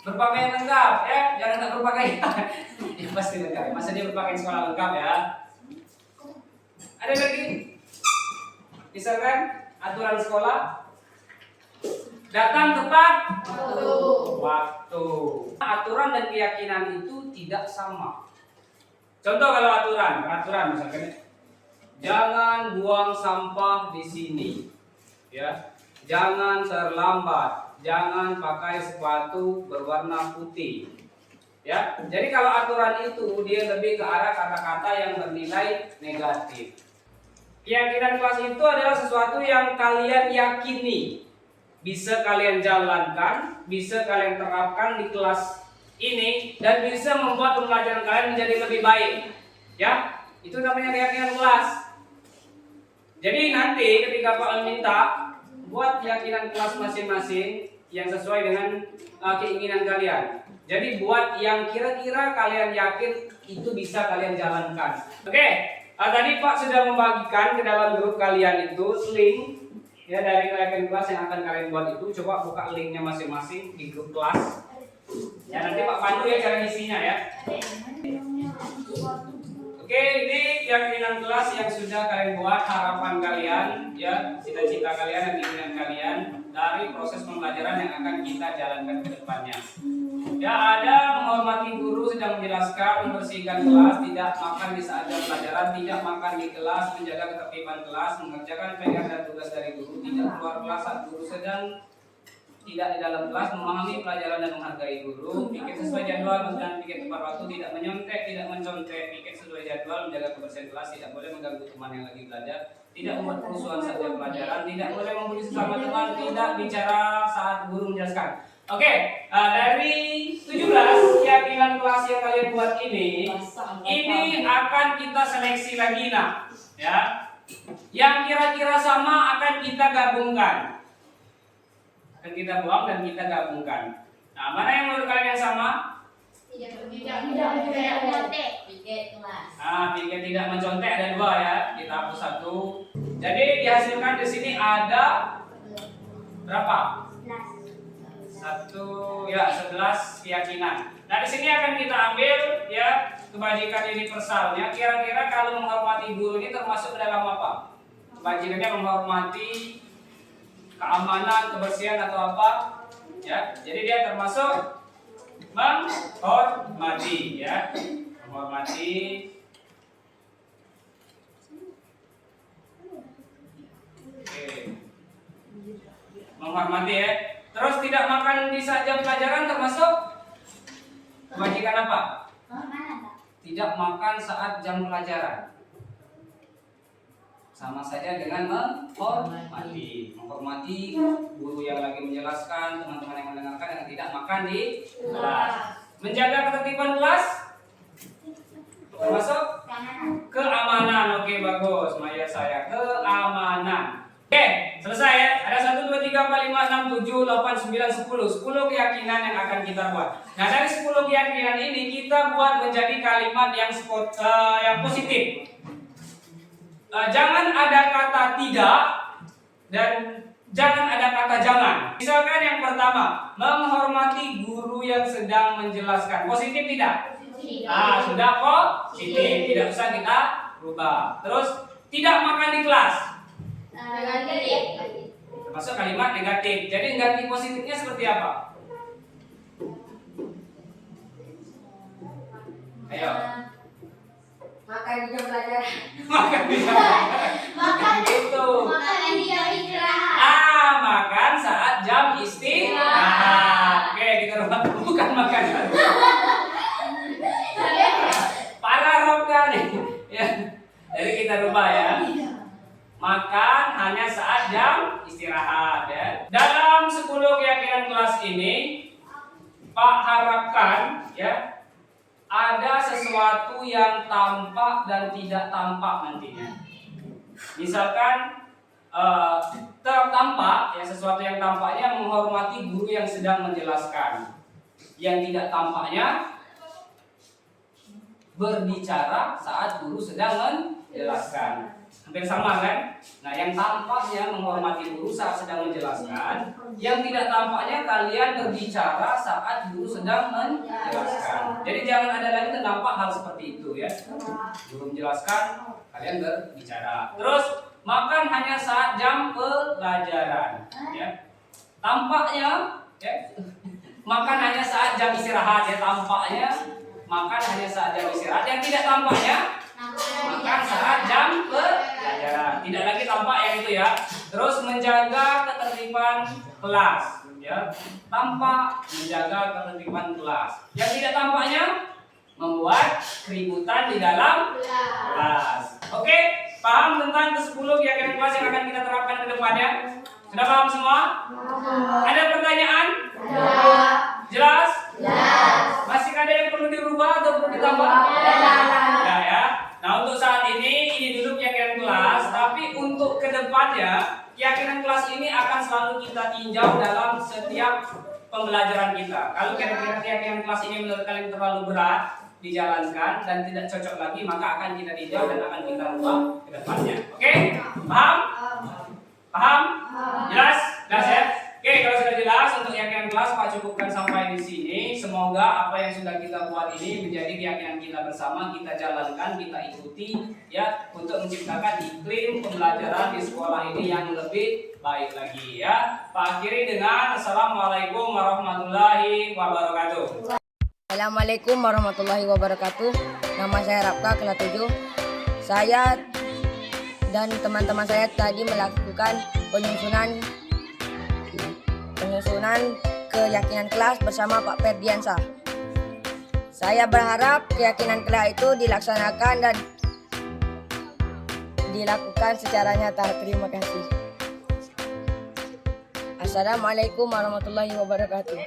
Berpakaian lengkap, ya, jangan tak berpakaian. Ya pasti lengkap. Masa dia berpakaian sekolah lengkap ya? Ada lagi? Misalkan aturan sekolah datang tepat waktu. Aturan dan keyakinan itu tidak sama. Contoh kalau aturan misalkan jangan buang sampah di sini, ya. Jangan terlambat, jangan pakai sepatu berwarna putih. Ya. Jadi kalau aturan itu dia lebih ke arah kata-kata yang bernilai negatif. Keyakinan kelas itu adalah sesuatu yang kalian yakini, bisa kalian jalankan, bisa kalian terapkan di kelas ini dan bisa membuat pembelajaran kalian menjadi lebih baik. Ya, itu namanya keyakinan kelas. Jadi nanti ketika Pak minta buat keyakinan kelas masing-masing yang sesuai dengan keinginan kalian. Jadi buat yang kira-kira kalian yakin itu bisa kalian jalankan. Oke, tadi Pak sudah membagikan ke dalam grup kalian itu link ya dari keyakinan kelas yang akan kalian buat itu. Coba buka linknya masing-masing di grup kelas. Ya nanti Pak pandu ya cara isinya ya. Oke, ini keyakinan kelas yang sudah kalian buat, harapan kalian, ya, cita-cita kalian dan keinginan kalian dari proses pembelajaran yang akan kita jalankan ke depannya. Ya, ada menghormati guru sedang menjelaskan, membersihkan kelas, tidak makan di saat jam pelajaran, tidak makan di kelas, menjaga ketertiban kelas, mengerjakan PR dan tugas dari guru, tidak keluar kelas saat guru sedang tidak di dalam kelas, memahami pelajaran dan menghargai guru, pikir sesuai jadwal dan pikir tepat waktu, tidak menyontek, tidak mencontek, pikir sesuai jadwal, menjaga kebersihan kelas, tidak boleh mengganggu teman yang lagi belajar, tidak membuat kerusuhan saat jam pelajaran, tidak boleh membuli sesama teman, tidak bicara saat guru menjelaskan. Oke, dari 17 keyakinan kelas yang kalian buat ini akan kita seleksi lagi nak, ya, yang kira-kira sama akan kita gabungkan. Dan kita buang dan kita gabungkan. Nah, mana yang menurut kalian yang sama? Tidak mencontek. Pikir tidak mencontek ada 2 ya. Kita hapus 1. Jadi dihasilkan di sini ada berapa? 11 keyakinan. Nah, di sini akan kita ambil ya kebajikan universalnya. Kira-kira kalau menghormati guru ini termasuk ke dalam apa? Kebajikannya menghormati keamanan, kebersihan atau apa? Ya, jadi dia termasuk menghormati ya. Menghormati. Oke. Menghormati ya. Terus tidak makan di saat jam pelajaran termasuk kewajiban apa? Tidak makan saat jam pelajaran. Sama saja dengan menghormati guru yang lagi menjelaskan, teman-teman yang mendengarkan, yang tidak makan di kelas. Menjaga ketertiban kelas termasuk keamanan. Oke, bagus Maya saya, keamanan. Oke, selesai ya. Ada 1, 2, 3, 4, 5, 6, 7, 8, 9, 10 keyakinan yang akan kita buat. Nah, dari 10 keyakinan ini kita buat menjadi kalimat yang positif. Jangan ada kata tidak dan jangan ada kata jangan. Misalkan yang pertama, menghormati guru yang sedang menjelaskan. Positif tidak? Sudah positif, tidak usah kita rubah. Terus, tidak makan di kelas. Masuk kalimat negatif. Jadi ganti positifnya seperti apa? Ayo. Makan di jam pelajaran. Makan di jam pelajaran. Makan itu. Makan di jam istirahat. Makan saat jam istirahat. Oke, kita rubah. Bukan makan. Parah Roka nih. Ya. Jadi kita rubah ya. Makan hanya saat jam istirahat ya. Dalam 10 keyakinan kelas ini Pak harapkan ya ada sesuatu yang tampak dan tidak tampak nantinya. Misalkan tampak ya, sesuatu yang tampaknya menghormati guru yang sedang menjelaskan. Yang tidak tampaknya berbicara saat guru sedang menjelaskan. Hampir sama kan? Nah, yang tampaknya menghormati guru saat sedang menjelaskan, yang tidak tampaknya kalian berbicara saat guru sedang menjelaskan. Jadi jangan ada lagi terdampak hal seperti itu ya. Guru menjelaskan, kalian berbicara. Terus makan hanya saat jam pelajaran ya. Tampaknya ya, makan hanya saat jam istirahat ya, tampaknya makan hanya saat jam istirahat. Yang tidak tampaknya makan saat jam pelajaran. Tidak lagi tampak yang itu ya. Terus menjaga ketertiban kelas ya. Tampak menjaga ketertiban kelas. Yang tidak tampaknya membuat keributan di dalam kelas. Oke, paham tentang ke-10 keyakinan kelas yang akan kita terapkan ke depannya? Sudah paham semua? Ada pertanyaan? Jelas? Masih ada yang perlu dirubah atau perlu ditambah? Tidak ya. Nah, untuk saat ini dulu keyakinan kelas, tapi untuk kedepannya keyakinan kelas ini akan selalu kita tinjau dalam setiap pembelajaran kita. Kalau kira-kira keyakinan kelas ini menurut kalian terlalu berat dijalankan dan tidak cocok lagi, maka akan kita tinjau dan akan kita ubah kedepannya. Oke? Paham? Paham? Jelas? Jelas ya? Oke, kalau sudah jelas untuk keyakinan kelas Pak cukupkan sampai di sini. Semoga apa yang sudah kita buat ini menjadi keyakinan kita bersama, kita jalankan, kita ikuti ya untuk menciptakan iklim pembelajaran di sekolah ini yang lebih baik lagi ya. Pak akhiri dengan Assalamualaikum warahmatullahi wabarakatuh. Assalamualaikum warahmatullahi wabarakatuh. Nama saya Rapka, kelas 7. Saya dan teman-teman saya tadi melakukan penyusunan keyakinan kelas bersama Pak Ferdiansyah. Saya berharap keyakinan kelas itu dilaksanakan dan dilakukan secara nyata. Terima kasih. Assalamualaikum warahmatullahi wabarakatuh.